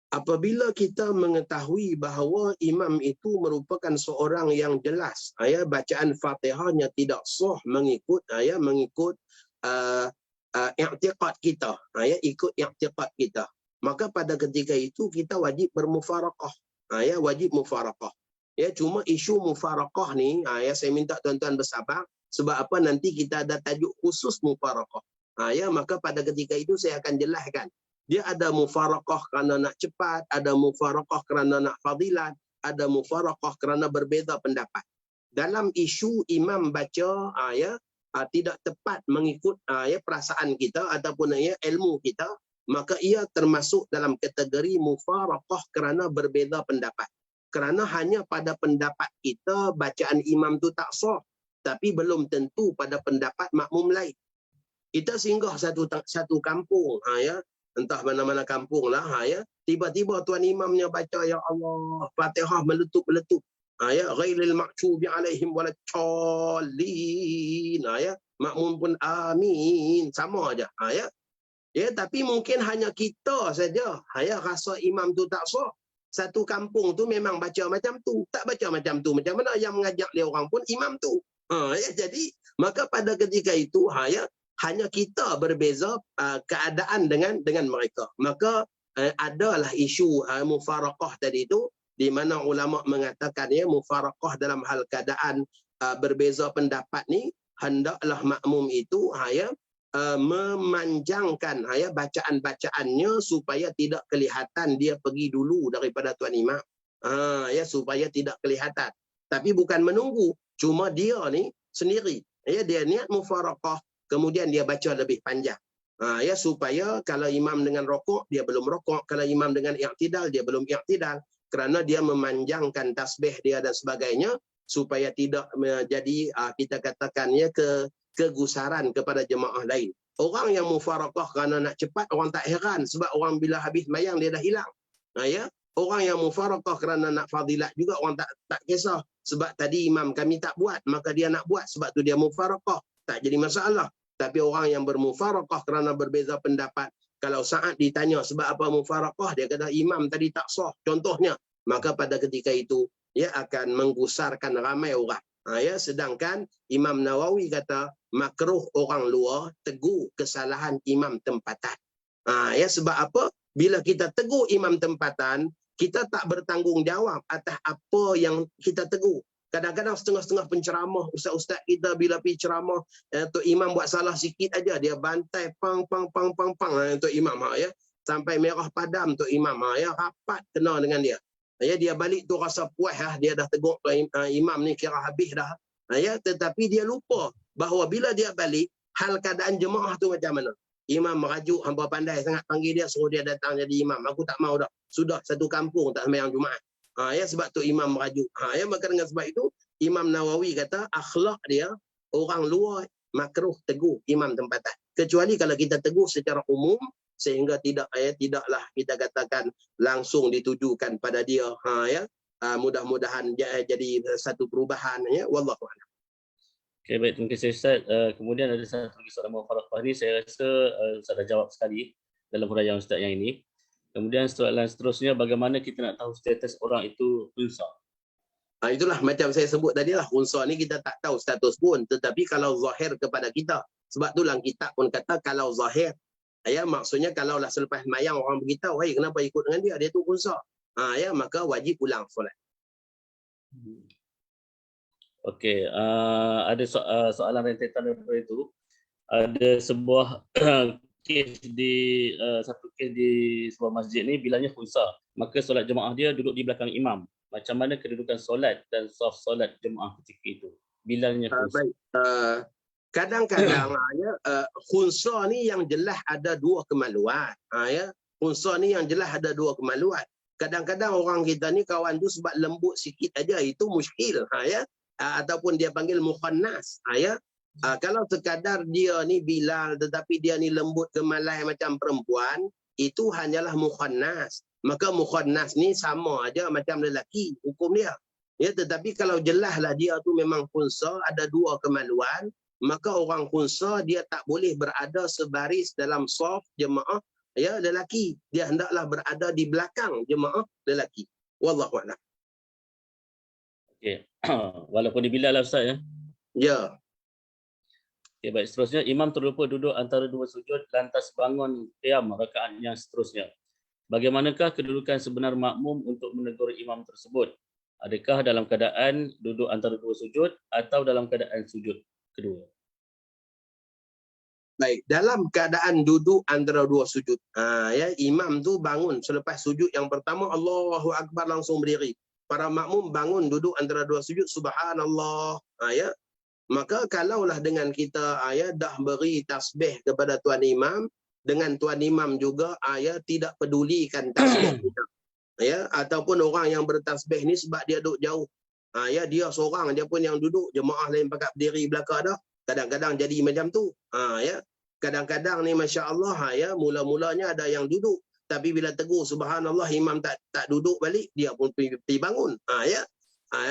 Apabila kita mengetahui bahawa imam itu merupakan seorang yang jelas, bacaan Fatihahnya tidak sah mengikut i'tiqad kita, ikut i'tiqad kita, maka pada ketika itu kita wajib bermufaraqah, wajib mufaraqah. Ya, cuma isu mufaraqah ni, saya minta tuan-tuan bersabar, Sebab apa? Nanti kita ada tajuk khusus mufaraqah. Ya, maka pada ketika itu saya akan jelaskan. Dia ada mufaraqah kerana nak cepat, ada mufaraqah kerana nak fadilat, ada mufaraqah kerana berbeza pendapat. Dalam isu imam baca tidak tepat mengikut perasaan kita ataupun ilmu kita, maka ia termasuk dalam kategori mufaraqah kerana berbeza pendapat. Kerana hanya pada pendapat kita bacaan imam tu tak sah, tapi belum tentu pada pendapat makmum lain. Kita singgah satu kampung, entah mana-mana kampung lah, tiba-tiba tuan imamnya baca ya Allah, Fatihah meletup-meletup, ghairil maghdubi alaihim waladdallin, makmum pun amin, sama aja, tapi mungkin hanya kita saja rasa imam tu tak sah. Satu kampung tu memang baca macam tu, tak baca macam tu, macam mana yang mengajak dia orang pun imam tu. Jadi maka pada ketika itu hanya kita berbeza keadaan dengan mereka. Maka adalah isu mufaraqah tadi itu, di mana ulama mengatakan mufaraqah dalam hal keadaan berbeza pendapat ni, hendaklah makmum itu memanjangkan bacaan-bacaannya supaya tidak kelihatan dia pergi dulu daripada tuan imam. Supaya tidak kelihatan. Tapi bukan menunggu, cuma dia ni sendiri. Dia niat mufaraqah, kemudian dia baca lebih panjang. Supaya kalau imam dengan rokok, dia belum rokok. Kalau imam dengan i'tidal, dia belum i'tidal. Kerana dia memanjangkan tasbih dia dan sebagainya, supaya tidak menjadi kita katakannya kegusaran kepada jemaah lain. Orang yang mufaraqah kerana nak cepat, orang tak heran. Sebab orang bila habis mayang, dia dah hilang. Orang yang mufaraqah kerana nak fadilat juga, orang tak kisah. Sebab tadi imam kami tak buat, maka dia nak buat. Sebab tu dia mufaraqah. Tak jadi masalah. Tapi orang yang bermufaraqah kerana berbeza pendapat, kalau saat ditanya sebab apa mufaraqah, dia kata imam tadi tak sah, contohnya, maka pada ketika itu dia akan menggusarkan ramai orang. Sedangkan Imam Nawawi kata makruh orang luar tegur kesalahan imam tempatan. Sebab apa? Bila kita tegur imam tempatan, kita tak bertanggungjawab atas apa yang kita tegur. Kadang-kadang setengah-setengah penceramah, ustaz-ustaz kita bila pergi ceramah, Tok Imam buat salah sikit aja, dia bantai pang Tok Imam, sampai merah padam Tok Imam, rapat kena dengan dia. Dia balik tu rasa puas, dia dah tegur imam ni kira habis dah. Tetapi dia lupa bahawa bila dia balik, hal keadaan jemaah tu macam mana. Imam merajuk, hamba pandai sangat panggil dia, suruh dia datang jadi imam. Aku tak mau dah. Sudah satu kampung tak sembahyang Jumaat. Sebab tu imam merajuk. Maka dengan sebab itu, Imam Nawawi kata akhlak dia, orang luar makruh tegur imam tempatan. Kecuali kalau kita tegur secara umum, sehingga tidaklah kita katakan langsung ditujukan pada dia. Mudah-mudahan jadi satu perubahan. Wallahu a'lam. Okay, baik, terima kasih Ustaz. Kemudian ada satu lagi soalan mufaraqah ni, saya rasa Ustaz dah jawab sekali dalam huraian Ustaz yang ini. Kemudian soalan seterusnya, bagaimana kita nak tahu status orang itu unsa? Itulah macam saya sebut tadi lah, unsa ni kita tak tahu status pun, tetapi kalau zahir kepada kita. Sebab tu dalam kitab pun kata kalau zahir, maksudnya kalaulah selepas mayang orang beritahu, kenapa ikut dengan dia, dia tu unsa. Maka wajib ulang solat. Okey, ada soalan rentetan daripada itu. Ada sebuah kes di satu kes di sebuah masjid ni, bilanya khunsa, maka solat jemaah dia duduk di belakang imam. Macam mana kedudukan solat dan saf solat jemaah ketika itu? Bilanya khunsa. Baik. Kadang-kadang khunsa ni yang jelas ada dua kemaluan. Khunsa ni yang jelas ada dua kemaluan. Kadang-kadang orang kita ni kawan tu sebab lembut sikit aja, itu muskil. Ataupun dia panggil mukhannas. Kalau sekadar dia ni Bilal tetapi dia ni lembut gemalai macam perempuan, itu hanyalah mukhannas. Maka mukhannas ni sama aja macam lelaki hukum dia. Tetapi kalau jelaslah dia tu memang khunsa, ada dua kemaluan, maka orang khunsa dia tak boleh berada sebaris dalam saf jemaah lelaki. Dia hendaklah berada di belakang jemaah lelaki. Wallahu a'lam. Okey. Walaupun di Bilal lah Ustaz ya. Ya. Okay, baik, seterusnya imam terlupa duduk antara dua sujud lantas bangun qiyam rakaat yang seterusnya. Bagaimanakah kedudukan sebenar makmum untuk menegur imam tersebut? Adakah dalam keadaan duduk antara dua sujud atau dalam keadaan sujud? kedua. Baik, dalam keadaan duduk antara dua sujud. Ya, imam tu bangun selepas sujud yang pertama, Allahu Akbar, langsung berdiri. Para makmum bangun duduk antara dua sujud, subhanallah. Ya. Maka kalaulah dengan kita dah beri tasbih kepada tuan imam, dengan tuan imam juga tidak pedulikan tasbih kita. Ya, ataupun orang yang bertasbih ni sebab dia duduk jauh. Ya, dia seorang dia pun yang duduk, jemaah lain pakat berdiri belakang dah. Kadang-kadang jadi macam tu. Ya. Kadang-kadang ni masya-Allah ya, mula-mulanya ada yang duduk, tapi bila tegur subhanallah imam tak duduk balik, dia pun pergi bangun. Ya.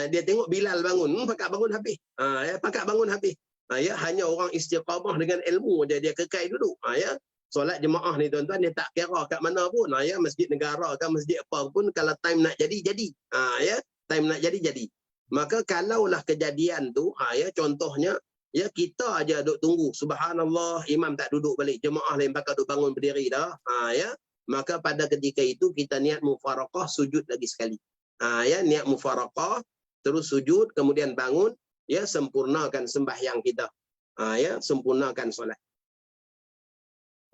Dia tengok Bilal bangun, pakat bangun habis. Ya, pakat bangun habis. Ya, hanya orang istiqamah dengan ilmu dia kekal duduk. Ya. Solat jemaah ni tuan-tuan, dia tak kira kat mana pun. Ya, masjid negara ke masjid apa pun, kalau time nak jadi. Ya, time nak jadi. Maka kalaulah kejadian tu, ya, contohnya, ya, kita aja duduk tunggu, subhanallah, imam tak duduk balik, jemaah lain pakat duduk bangun berdiri dah. Ya, maka pada ketika itu kita niat mufaraqah, sujud lagi sekali. Ya, niat mufaraqah, terus sujud, kemudian bangun, ya, sempurnakan sembahyang kita. Ya, sempurnakan solat.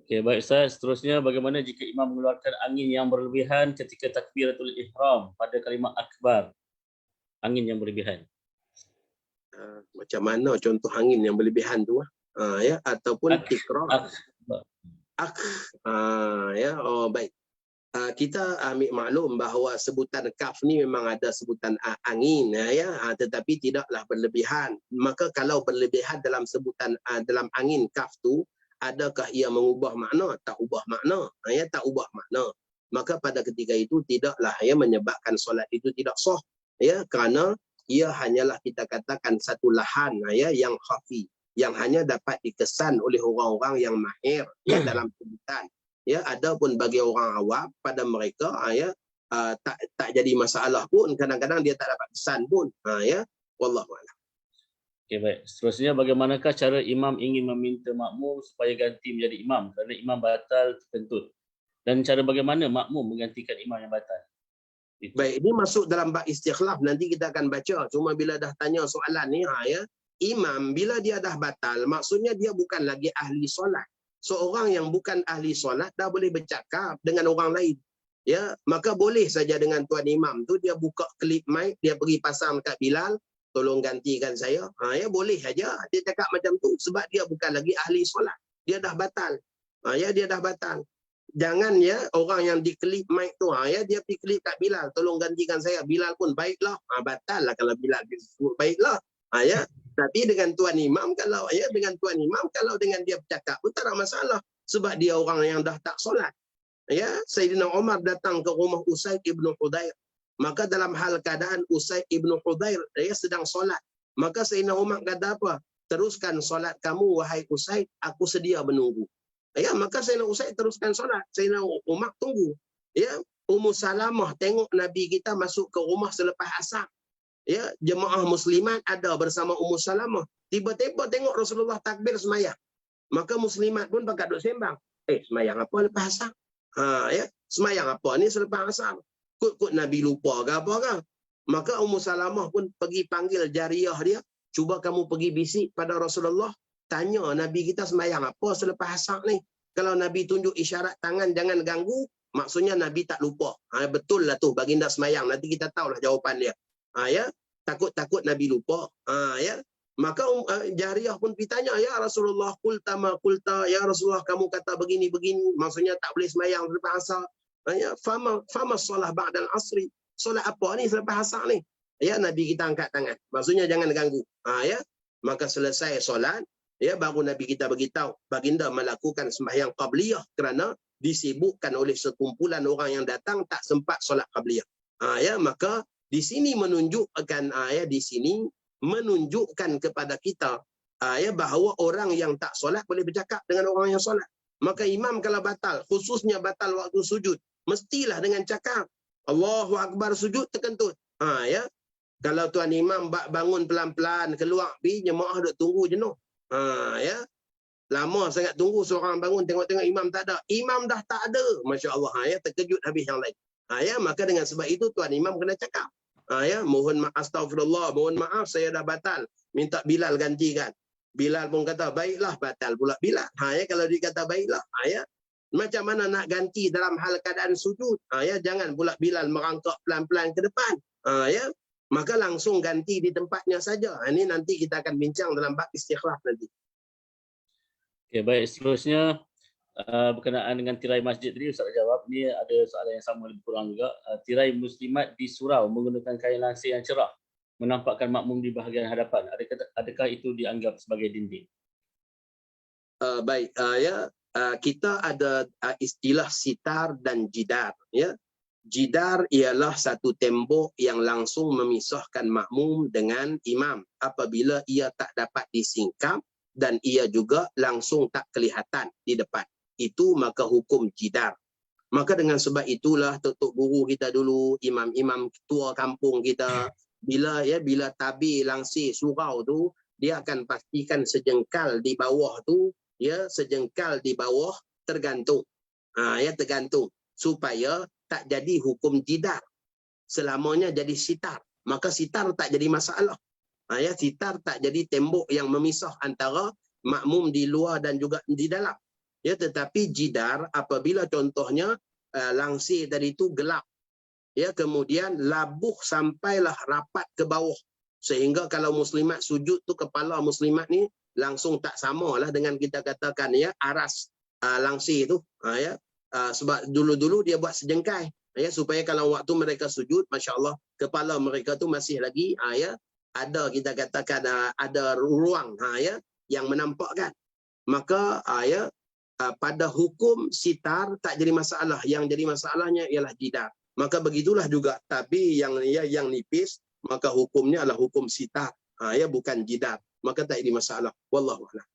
Okey, baik Ustaz. Seterusnya, bagaimana jika imam mengeluarkan angin yang berlebihan ketika takbiratul ihram pada kalimah akbar? Angin yang berlebihan. Macam mana contoh angin yang berlebihan tu? Ya, ataupun tikrar. Ya, baik. Kita ambil maklum bahawa sebutan kaf ni memang ada sebutan angin, ya, tetapi tidaklah berlebihan. Maka kalau berlebihan dalam sebutan dalam angin kaf tu, adakah ia mengubah makna? Tak ubah makna. Ya, tak ubah makna. Maka pada ketika itu tidaklah ya menyebabkan solat itu tidak sah. Ya, kerana ia hanyalah kita katakan satu lahan ya yang khafi, yang hanya dapat dikesan oleh orang-orang yang mahir ya dalam sebutan. Ya, adapun bagi orang awam, pada mereka ya tak jadi masalah pun, kadang-kadang dia tak dapat kesan pun. Ya, wallahu a'lam. Okey, baik. Seterusnya, bagaimanakah cara imam ingin meminta makmum supaya ganti menjadi imam kerana imam batal terkentut? Dan cara bagaimana makmum menggantikan imam yang batal? Itu. Baik, ini masuk dalam bab istikhlaf, nanti kita akan baca. Cuma bila dah tanya soalan ni, ya, imam bila dia dah batal, maksudnya dia bukan lagi ahli solat. Seorang yang bukan ahli solat dah boleh bercakap dengan orang lain. Ya, maka boleh saja dengan tuan imam tu dia buka klip mic, dia pergi pasang kat Bilal, tolong gantikan saya. Ya, boleh saja dia cakap macam tu sebab dia bukan lagi ahli solat. Dia dah batal. Ya, dia dah batal. Jangan ya orang yang diklip mic tu ya dia pergi klip kat Bilal, tolong gantikan saya. Bilal pun baiklah. Batal lah kalau Bilal disebut baiklah. Ya. Tapi dengan tuan imam, kalau ya dengan tuan imam, kalau dengan dia bercakap pun tak ada masalah sebab dia orang yang dah tak solat. Ya, Sayyidina Umar datang ke rumah Usaid ibn Hudair. Maka dalam hal keadaan Usaid ibn Hudair dia sedang solat. Maka Sayyidina Umar kata apa? Teruskan solat kamu wahai Usaid, aku sedia menunggu. Ya, maka Sayyidina Usaid teruskan solat. Sayyidina Umar tunggu. Ya, Ummu Salamah tengok Nabi kita masuk ke rumah selepas asar. Ya, jemaah muslimat ada bersama Ummu Salamah. Tiba-tiba tengok Rasulullah takbir semayang. Maka muslimat pun pakat duk sembang. Semayang apa lepas asar? Ya, semayang apa ni selepas asar? Kut Nabi lupa ke apa ke? Maka Ummu Salamah pun pergi panggil jariah dia. Cuba kamu pergi bisik pada Rasulullah. Tanya Nabi kita semayang apa selepas asar ni. Kalau Nabi tunjuk isyarat tangan jangan ganggu, maksudnya Nabi tak lupa. Betul lah tu baginda semayang. Nanti kita tahulah jawapan dia. Ya, takut-takut Nabi lupa. Ya, maka jariah pun bertanya, ya Rasulullah, qulta ma qulta, ya Rasulullah kamu kata begini-begini, maksudnya tak boleh semayang selepas asar. Ya, fama solah ba'dal asri. Solat apa ni selepas asar ni? Ya, Nabi kita angkat tangan. Maksudnya jangan ganggu. Ya, maka selesai solat, ya baru Nabi kita beritahu baginda melakukan sembahyang qabliyah kerana disibukkan oleh sekumpulan orang yang datang tak sempat solat qabliyah. Ya, maka di sini menunjukkan di sini menunjukkan kepada kita ya bahawa orang yang tak solat boleh bercakap dengan orang yang solat. Maka imam kalau batal, khususnya batal waktu sujud, mestilah dengan cakap Allahu Akbar sujud terkentut. Ya. Kalau tuan imam bangun pelan-pelan keluar pergi, jemaah duk tunggu jenuh. Ya. Lama sangat tunggu seorang bangun tengok-tengok imam tak ada. Imam dah tak ada. Masya-Allah ya, terkejut habis yang lain. Ya, maka dengan sebab itu tuan imam kena cakap. Ya, mohon maaf, astagfirullah, mohon maaf saya dah batal. Minta Bilal gantikan. Bilal pun kata baiklah, batal pula Bilal. Ya, kalau dia kata baiklah, ya, macam mana nak ganti dalam hal keadaan sujud? Ya, jangan pula Bilal merangkak pelan-pelan ke depan. Ya, maka langsung ganti di tempatnya saja. Ini nanti kita akan bincang dalam bab istikhlaf nanti. Okay, baik, seterusnya berkenaan dengan tirai masjid tadi Ustaz jawab. Ni ada soalan yang sama lebih kurang juga. Tirai muslimat di surau menggunakan kain langsir yang cerah menampakkan makmum di bahagian hadapan. Adakah itu dianggap sebagai dinding? Baik, kita ada istilah sitar dan jidar. Ya, jidar ialah satu tembok yang langsung memisahkan makmum dengan imam apabila ia tak dapat disingkap dan ia juga langsung tak kelihatan di depan. Itu maka hukum jidar. Maka dengan sebab itulah tok guru kita dulu, imam-imam tua kampung kita, bila tabir langsir surau tu, dia akan pastikan sejengkal di bawah tu, ya, sejengkal di bawah tergantung. Ya, tergantung supaya tak jadi hukum jidar. Selamanya jadi sitar. Maka sitar tak jadi masalah. Ya, sitar tak jadi tembok yang memisah antara makmum di luar dan juga di dalam. Ya, tetapi jidar apabila contohnya langsir tadi itu gelap, ya, kemudian labuh sampailah rapat ke bawah, sehingga kalau muslimat sujud tu kepala muslimat ni langsung tak samalah dengan kita katakan, ya, aras langsir tu. Ya, sebab dulu-dulu dia buat sejengkai, ya, supaya kalau waktu mereka sujud, masya-Allah, kepala mereka tu masih lagi ya, ada kita katakan ada ruang ya, yang menampakkan. Maka ya, pada hukum sitar tak jadi masalah. Yang jadi masalahnya ialah jidar. Maka begitulah juga tabir yang nipis, maka hukumnya adalah hukum sitar, ya, bukan jidar. Maka tak jadi masalah. Wallahu a'lam.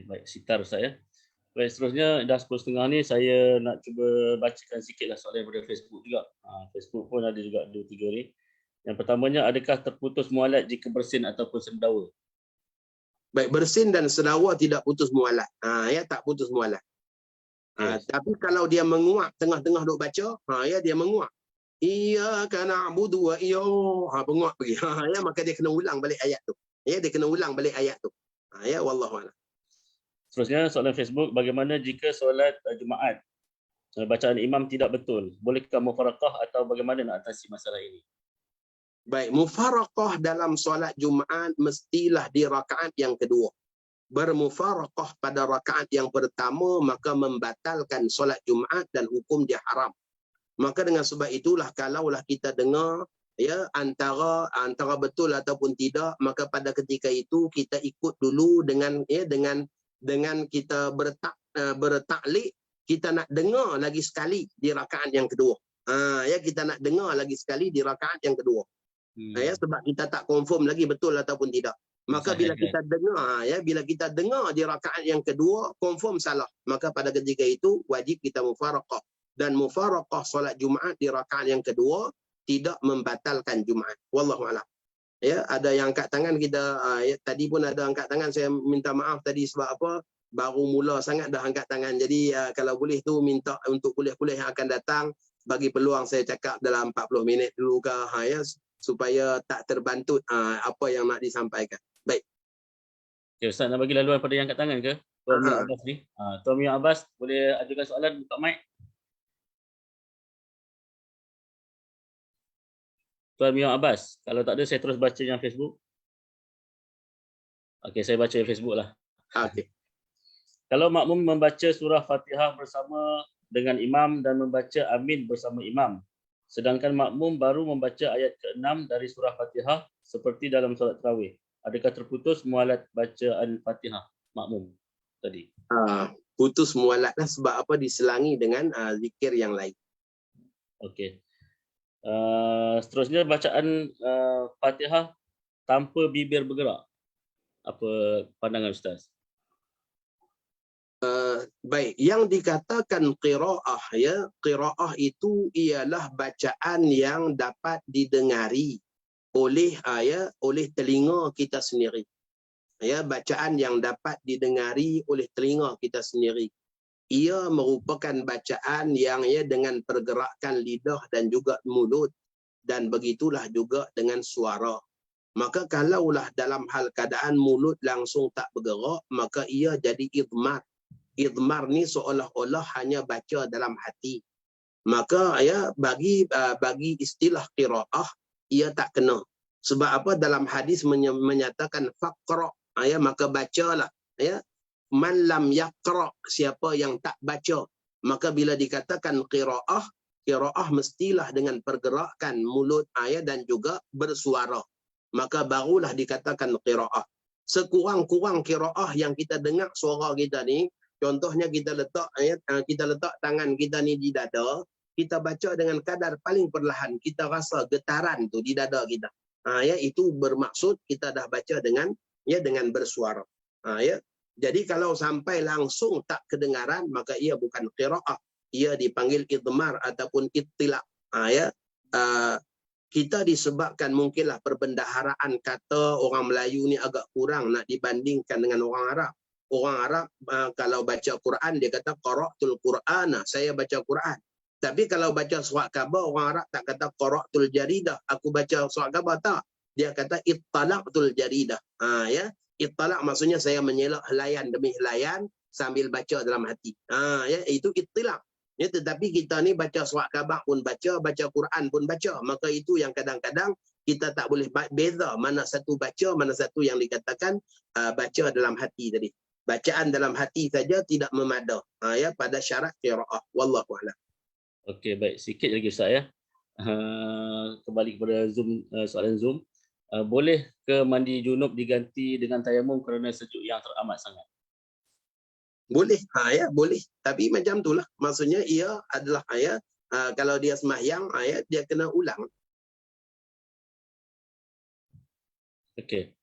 Baik, sitar Ustaz ya. Baik, seterusnya dah 10.30 ni saya nak cuba bacakan sikitlah soalan daripada Facebook juga. Facebook pun ada juga 2-3 ni. Yang pertamanya, adakah terputus mualat jika bersin ataupun sendawa? Baik, bersin dan sendawa tidak putus mualat. Ya, tak putus mualat. Yes. Tapi kalau dia menguap tengah-tengah duk baca, ya, dia menguap. Iyyaka na'budu wa iyyahu, penguap pergi. Ya, maka dia kena ulang balik ayat tu. Ya, dia kena ulang balik ayat tu. Ya, wallahu a'lam. Seterusnya soalan Facebook, bagaimana jika solat Jumaat bacaan imam tidak betul? Bolehkah mufaraqah atau bagaimana nak atasi masalah ini? Baik, mufaraqah dalam solat Jumaat mestilah di rakaat yang kedua. Bermufaraqah pada rakaat yang pertama maka membatalkan solat Jumaat dan hukum dia haram. Maka dengan sebab itulah kalaulah kita dengar, ya, antara betul ataupun tidak, maka pada ketika itu kita ikut dulu dengan kita bertaklid, kita nak dengar lagi sekali di rakaat yang kedua. Ya, kita nak dengar lagi sekali di rakaat yang kedua. Ya, sebab kita tak confirm lagi betul ataupun tidak. Maka bila kita dengar, ya, bila kita dengar di rakaat yang kedua confirm salah, maka pada ketika itu wajib kita mufaraqah. Dan mufaraqah solat Jumaat di rakaat yang kedua tidak membatalkan Jumaat. Wallahu a'lam. Ya, ada yang angkat tangan kita, ya, tadi pun ada angkat tangan, saya minta maaf tadi sebab apa? Baru mula sangat dah angkat tangan. Jadi kalau boleh tu minta untuk kuliah-kuliah yang akan datang bagi peluang saya cakap dalam 40 minit dulu ke, ya, supaya tak terbantut apa yang nak disampaikan. Baik. Okay, Ustaz nak bagi laluan pada yang angkat tangan ke? Tuan Mia Abbas ni. Tuan Mia Abbas boleh ajukan soalan, buka mic. Tuan Mia Abbas, kalau tak ada saya terus baca yang Facebook. Okey, saya baca yang Facebook lah. Okey. Kalau makmum membaca surah Fatihah bersama dengan imam dan membaca amin bersama imam, sedangkan makmum baru membaca ayat ke-6 dari surah Fatihah seperti dalam solat tarawih, adakah terputus mualat bacaan Fatihah makmum tadi? Putus mualatlah sebab apa? Diselangi dengan zikir yang lain. Okey. Seterusnya bacaan Fatihah tanpa bibir bergerak. Apa pandangan Ustaz? Baik, yang dikatakan qiraah, ya, qiraah itu ialah bacaan yang dapat didengari oleh oleh telinga kita sendiri. Ya, bacaan yang dapat didengari oleh telinga kita sendiri. Ia merupakan bacaan yang, ya, dengan pergerakan lidah dan juga mulut, dan begitulah juga dengan suara. Maka kalaulah dalam hal keadaan mulut langsung tak bergerak, maka ia jadi idmar. Idmar ni seolah-olah hanya baca dalam hati. Maka ya bagi istilah qiraah ia tak kena. Sebab apa? Dalam hadis menyatakan faqra, ya, maka bacalah, ya. Man lam yaqra, siapa yang tak baca. Maka bila dikatakan qiraah, qiraah mestilah dengan pergerakan mulut, ya, dan juga bersuara. Maka barulah dikatakan qiraah. Sekurang-kurang qiraah yang kita dengar suara kita ni, contohnya kita letak tangan kita ni di dada, kita baca dengan kadar paling perlahan, kita rasa getaran tu di dada kita. Ya, itu bermaksud kita dah baca dengan bersuara. Ya. Jadi kalau sampai langsung tak kedengaran, maka ia bukan qiraah, ia dipanggil idmar ataupun ittila. Ya. Kita disebabkan mungkinlah perbendaharaan kata orang Melayu ni agak kurang nak dibandingkan dengan orang Arab. Orang Arab kalau baca Quran dia kata qara'tul Qur'ana, saya baca Quran. Tapi kalau baca surat khabar, orang Arab tak kata qara'tul jaridah, aku baca surat khabar, tak. Dia kata ittalaqtul jaridah. Ya, ittalaq maksudnya saya menyelak helaian demi helaian sambil baca dalam hati. Ya, itu ittilaq. Ya, tetapi kita ni baca surat khabar pun baca Quran pun baca. Maka itu yang kadang-kadang kita tak boleh beza mana satu baca, mana satu yang dikatakan baca dalam hati tadi. Bacaan dalam hati saja tidak memada, ya, pada syarat qiraah. Wallahu a'lam. Okey, baik. Sikit lagi Ustaz, ya. Kembali kepada Zoom, soalan Zoom. Boleh ke mandi junub diganti dengan tayamum kerana sejuk yang teramat sangat? Boleh, ya, boleh. Tapi macam itulah. Maksudnya ia adalah, ya, kalau dia sembahyang, ya, dia kena ulang. Okey.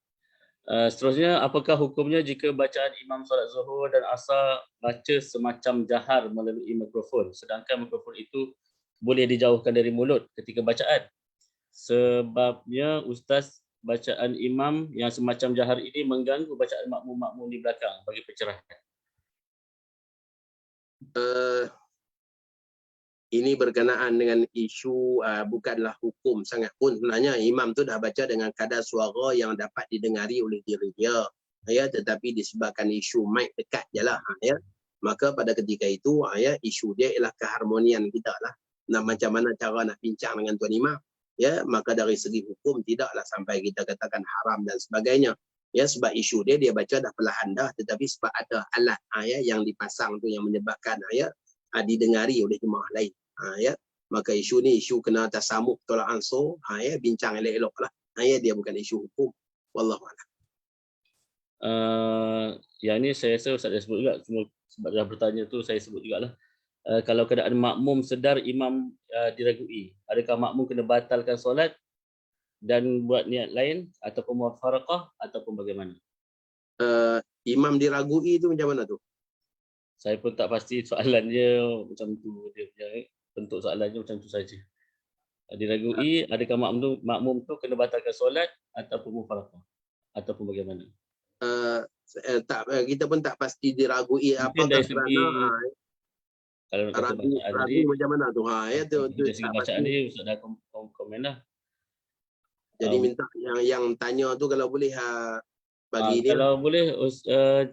Seterusnya, apakah hukumnya jika bacaan imam solat zuhur dan asar baca semacam jahar melalui mikrofon, sedangkan mikrofon itu boleh dijauhkan dari mulut ketika bacaan? Sebabnya ustaz, bacaan imam yang semacam jahar ini mengganggu bacaan makmum-makmum di belakang bagi pencerahan. Ini berkenaan dengan isu bukanlah hukum sangat pun. Sebenarnya imam tu dah baca dengan kadar suara yang dapat didengari oleh diri dia. Ya, tetapi disebabkan isu mic dekat je lah. Ya. Maka pada ketika itu, ya, isu dia ialah keharmonian kita lah. Nah, macam mana cara nak bincang dengan tuan imam. Ya, maka dari segi hukum tidaklah sampai kita katakan haram dan sebagainya. Ya, sebab isu dia baca dah perlahan dah, tetapi sebab ada alat, ya, yang dipasang tu yang menyebabkan, ya, didengari oleh jemaah lain. Ya, maka isu ni isu kena tasamuk tolak ansur, ya, bincang elok-elok lah. Ya, dia bukan isu hukum. Wallahu a'lam. Yang ni saya rasa Ustaz dah sebut juga, sebab dah bertanya tu saya sebut jugalah. Kalau keadaan makmum sedar imam diragui, adakah makmum kena batalkan solat dan buat niat lain ataupun mufaraqah ataupun bagaimana? Imam diragui tu macam mana tu? Saya pun tak pasti soalannya macam tu, dia punya bentuk soalannya macam tu saja. Diragui, adakah makmum tu kena batalkan solat ataupun mufaraqah ataupun bagaimana? Kita pun tak pasti diragui mungkin apakah dari segi kalau nak kata bacaan tadi macam mana tu, ya, tu dari segi bacaan ni Ustaz dah komen lah. Jadi minta yang tanya tu kalau boleh bagi dia. Kalau boleh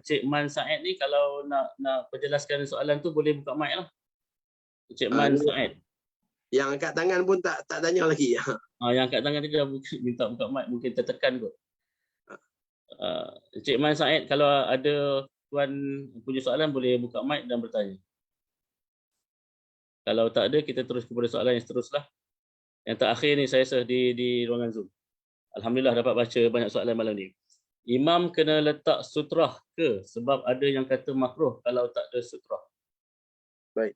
Cik Man Said ni kalau nak perjelaskan soalan tu boleh buka mic lah. Cik Man Said. Yang angkat tangan pun tak tanya lagi. Yang angkat tangan tadi dah minta buka mic, mungkin tertekan kot. Cik Man Said, kalau ada tuan punya soalan boleh buka mic dan bertanya. Kalau tak ada, kita terus kepada soalan yang seteruslah. Yang terakhir ni saya rasa di ruangan Zoom. Alhamdulillah dapat baca banyak soalan malam ni. Imam kena letak sutrah ke? Sebab ada yang kata makruh kalau tak ada sutrah. Baik.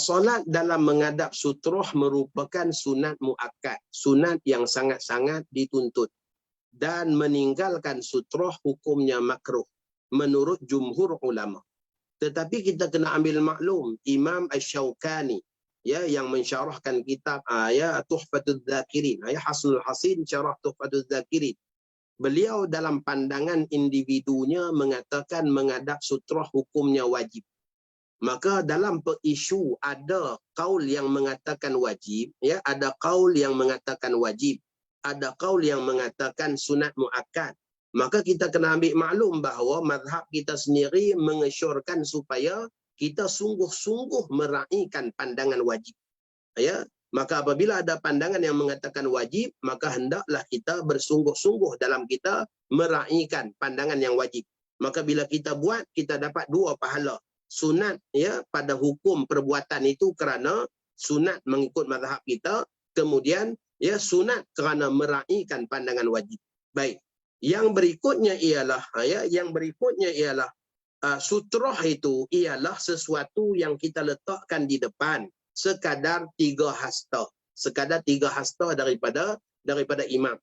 Solat dalam menghadap sutrah merupakan sunat muakkad, sunat yang sangat-sangat dituntut. Dan meninggalkan sutrah hukumnya makruh menurut jumhur ulama. Tetapi kita kena ambil maklum, Imam Asy-Syaukani, ya, yang mensyarahkan kitab Tuhfatul Dzakirin, Hasnul Hasin syarah Tuhfatul Dzakirin. Beliau dalam pandangan individunya mengatakan menghadap sutrah hukumnya wajib. Maka dalam isu ada kaul yang mengatakan wajib, ya, ada kaul yang mengatakan wajib. ada kaul yang mengatakan sunat muakkad. Maka kita kena ambil maklum bahawa mazhab kita sendiri mengesyorkan supaya kita sungguh-sungguh meraihkan pandangan wajib. Ya, maka apabila ada pandangan yang mengatakan wajib, maka hendaklah kita bersungguh-sungguh dalam kita meraihkan pandangan yang wajib. Maka bila kita buat, kita dapat 2 pahala. Sunat ya pada hukum perbuatan itu kerana sunat mengikut mazhab kita, kemudian ya sunat kerana meraihkan pandangan wajib. Baik. Yang berikutnya ialah sutrah itu ialah sesuatu yang kita letakkan di depan sekadar 3 hasta. Sekadar 3 hasta daripada imam.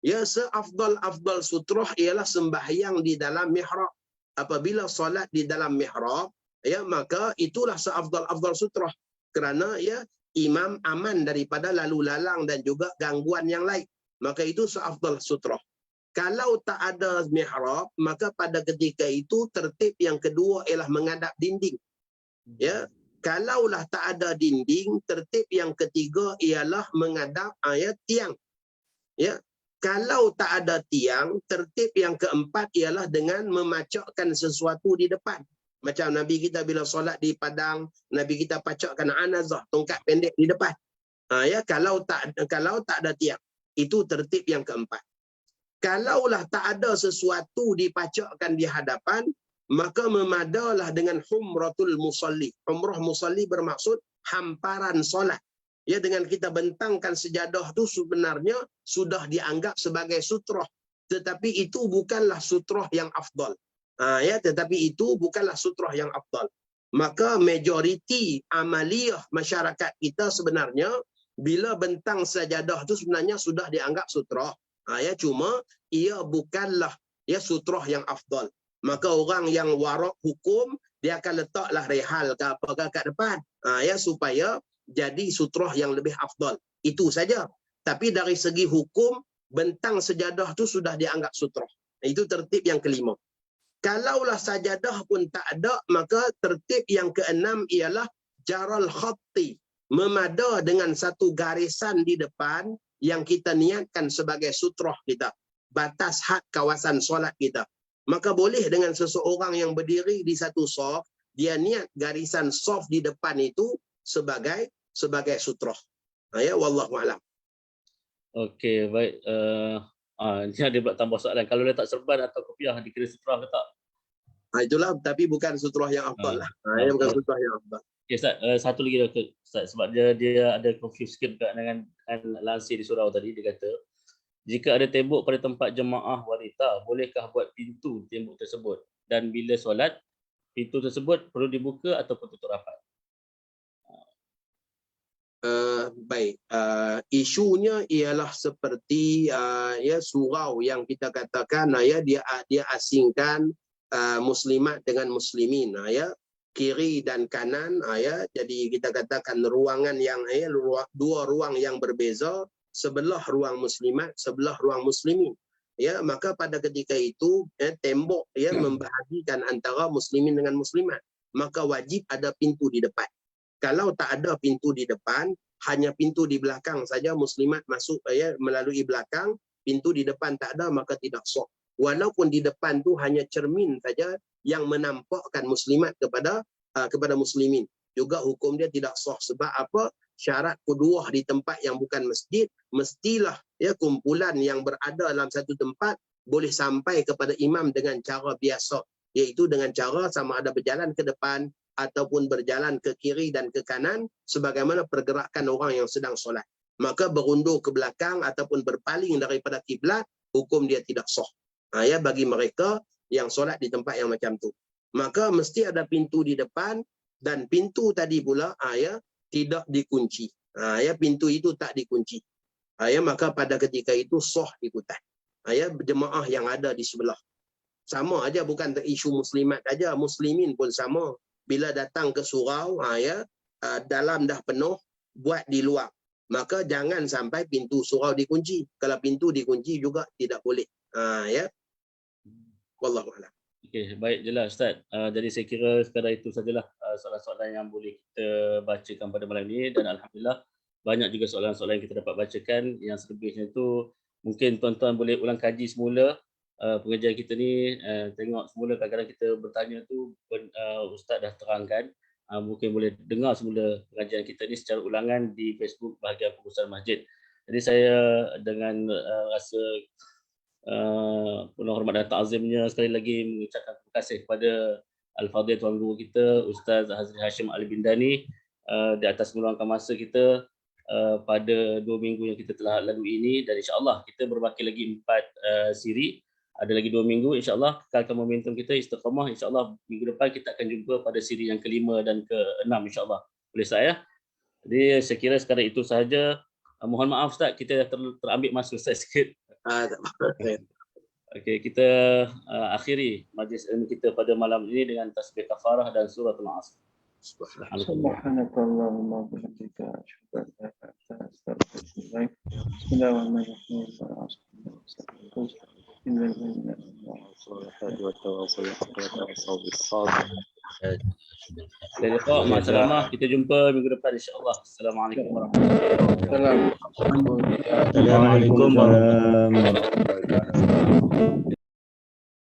Ya, seafdal sutrah ialah sembahyang di dalam mihrab. Apabila solat di dalam mihrab, ya maka itulah seafdal sutrah. Kerana ya imam aman daripada lalu lalang dan juga gangguan yang lain. Maka itu seafdal sutrah. Kalau tak ada mihrab, maka pada ketika itu tertib yang kedua ialah menghadap dinding. Ya, kalaulah tak ada dinding, tertib yang ketiga ialah menghadap tiang. Ya, kalau tak ada tiang, tertib yang keempat ialah dengan memacakkan sesuatu di depan. Macam Nabi kita bila solat di padang, Nabi kita pacakkan anazah, tongkat pendek di depan. Ya, kalau tak ada tiang, itu tertib yang keempat. Kalaulah tak ada sesuatu dipacakkan di hadapan, maka memadalah dengan humratul musalli. Humrah musalli bermaksud hamparan solat. Ya, dengan kita bentangkan sejadah itu sebenarnya sudah dianggap sebagai sutrah. Tetapi itu bukanlah sutrah yang afdal. Tetapi itu bukanlah sutrah yang afdal. Maka majoriti amaliyah masyarakat kita sebenarnya bila bentang sejadah itu sebenarnya sudah dianggap sutrah. Cuma ia bukanlah sutrah yang afdal. Maka orang yang warak hukum, dia akan letaklah rehal ke apa kat depan supaya jadi sutrah yang lebih afdal. Itu saja. Tapi dari segi hukum, bentang sejadah tu sudah dianggap sutrah. Itu tertib yang kelima. Kalaulah sajadah pun tak ada, maka tertib yang keenam ialah jaral khatti, memada dengan satu garisan di depan yang kita niatkan sebagai sutrah kita, batas had kawasan solat kita. Maka boleh dengan seseorang yang berdiri di satu saf, dia niat garisan saf di depan itu sebagai sutrah. Ya, wallahu a'lam. Okey, baik. Ini ada pula tambah soalan. Kalau letak serban atau kopiah dikira sutrah ke tak? Itulah, tapi bukan sutrah yang afdal lah. Bukan sutrah yang afdal. Okay, Ustaz, satu lagi Dr. Ustaz, sebab dia ada confuse sikit dengan lansir di surau tadi. Dia kata, jika ada tembok pada tempat jemaah wanita, bolehkah buat pintu tembok tersebut? Dan bila solat, pintu tersebut perlu dibuka ataupun tutup rapat? Baik, isunya ialah seperti surau yang kita katakan dia asingkan muslimat dengan muslimin, kiri dan kanan, jadi kita katakan ruangan yang dua ruang yang berbeza, sebelah ruang muslimat, sebelah ruang muslimin. Ya, maka pada ketika itu tembok membahagikan antara muslimin dengan muslimat, maka wajib ada pintu di depan. Kalau tak ada pintu di depan, hanya pintu di belakang saja, muslimat masuk melalui belakang, pintu di depan tak ada, maka tidak sah. Walaupun di depan tu hanya cermin saja yang menampakkan muslimat kepada muslimin, juga hukum dia tidak sah. Sebab apa? Syarat kedua di tempat yang bukan masjid, mestilah kumpulan yang berada dalam satu tempat boleh sampai kepada imam dengan cara biasa, iaitu dengan cara sama ada berjalan ke depan ataupun berjalan ke kiri dan ke kanan sebagaimana pergerakan orang yang sedang solat. Maka berundur ke belakang ataupun berpaling daripada kiblat, hukum dia tidak sah. Bagi mereka yang solat di tempat yang macam tu, maka mesti ada pintu di depan, dan pintu tadi pula tidak dikunci. Pintu itu tak dikunci. Maka pada ketika itu sah ikutan jemaah yang ada di sebelah. Sama aja, bukan isu muslimat aja, muslimin pun sama. Bila datang ke surau, dalam dah penuh, buat di luar. Maka jangan sampai pintu surau dikunci. Kalau pintu dikunci juga tidak boleh. Wallahu a'lam. Okey, baik, jelas Ustaz. Jadi saya kira sekadar itu sajalah soalan-soalan yang boleh kita bacakan pada malam ini, dan alhamdulillah banyak juga soalan-soalan yang kita dapat bacakan. Yang selebihnya itu Mungkin tuan-tuan boleh ulang kaji semula pengajian kita ni, tengok semula kadang-kadang kita bertanya tu Ustaz dah terangkan. Mungkin boleh dengar semula pengajian kita ni secara ulangan di Facebook bahagian pengurusan masjid. Jadi saya dengan rasa penuh hormat dan ta'zimnya sekali lagi mengucapkan terima kasih kepada Al-Fadhil Tuan Guru kita Ustaz Hazri Hashim Al-Bindani di atas meluangkan masa kita pada 2 minggu yang kita telah lalui ini, dan insya-Allah kita berbaki lagi 4 siri. Ada lagi 2 minggu, insya-Allah kekalkan momentum kita istiqamah. Insya-Allah minggu depan kita akan jumpa pada siri yang ke-5 dan ke-6 insya-Allah. Boleh saya? Jadi saya kira sekarang itu sahaja. Mohon maaf Ustaz, kita dah terambil masa Ustaz sikit. Okey, kita akhiri majlis ilmu kita pada malam ini dengan tasbih kafarah dan suratul Asr. Subhanakallahumma wa bihamdika asyhadu an la ilaha illa anta astaghfiruka wa atubu ilaik. Bismillahirrahmanirrahim. Assalamualaikum. Kita jumpa minggu depan insya-Allah. Assalamualaikum warahmatullahi wabarakatuh. Assalamualaikum warahmatullahi wabarakatuh.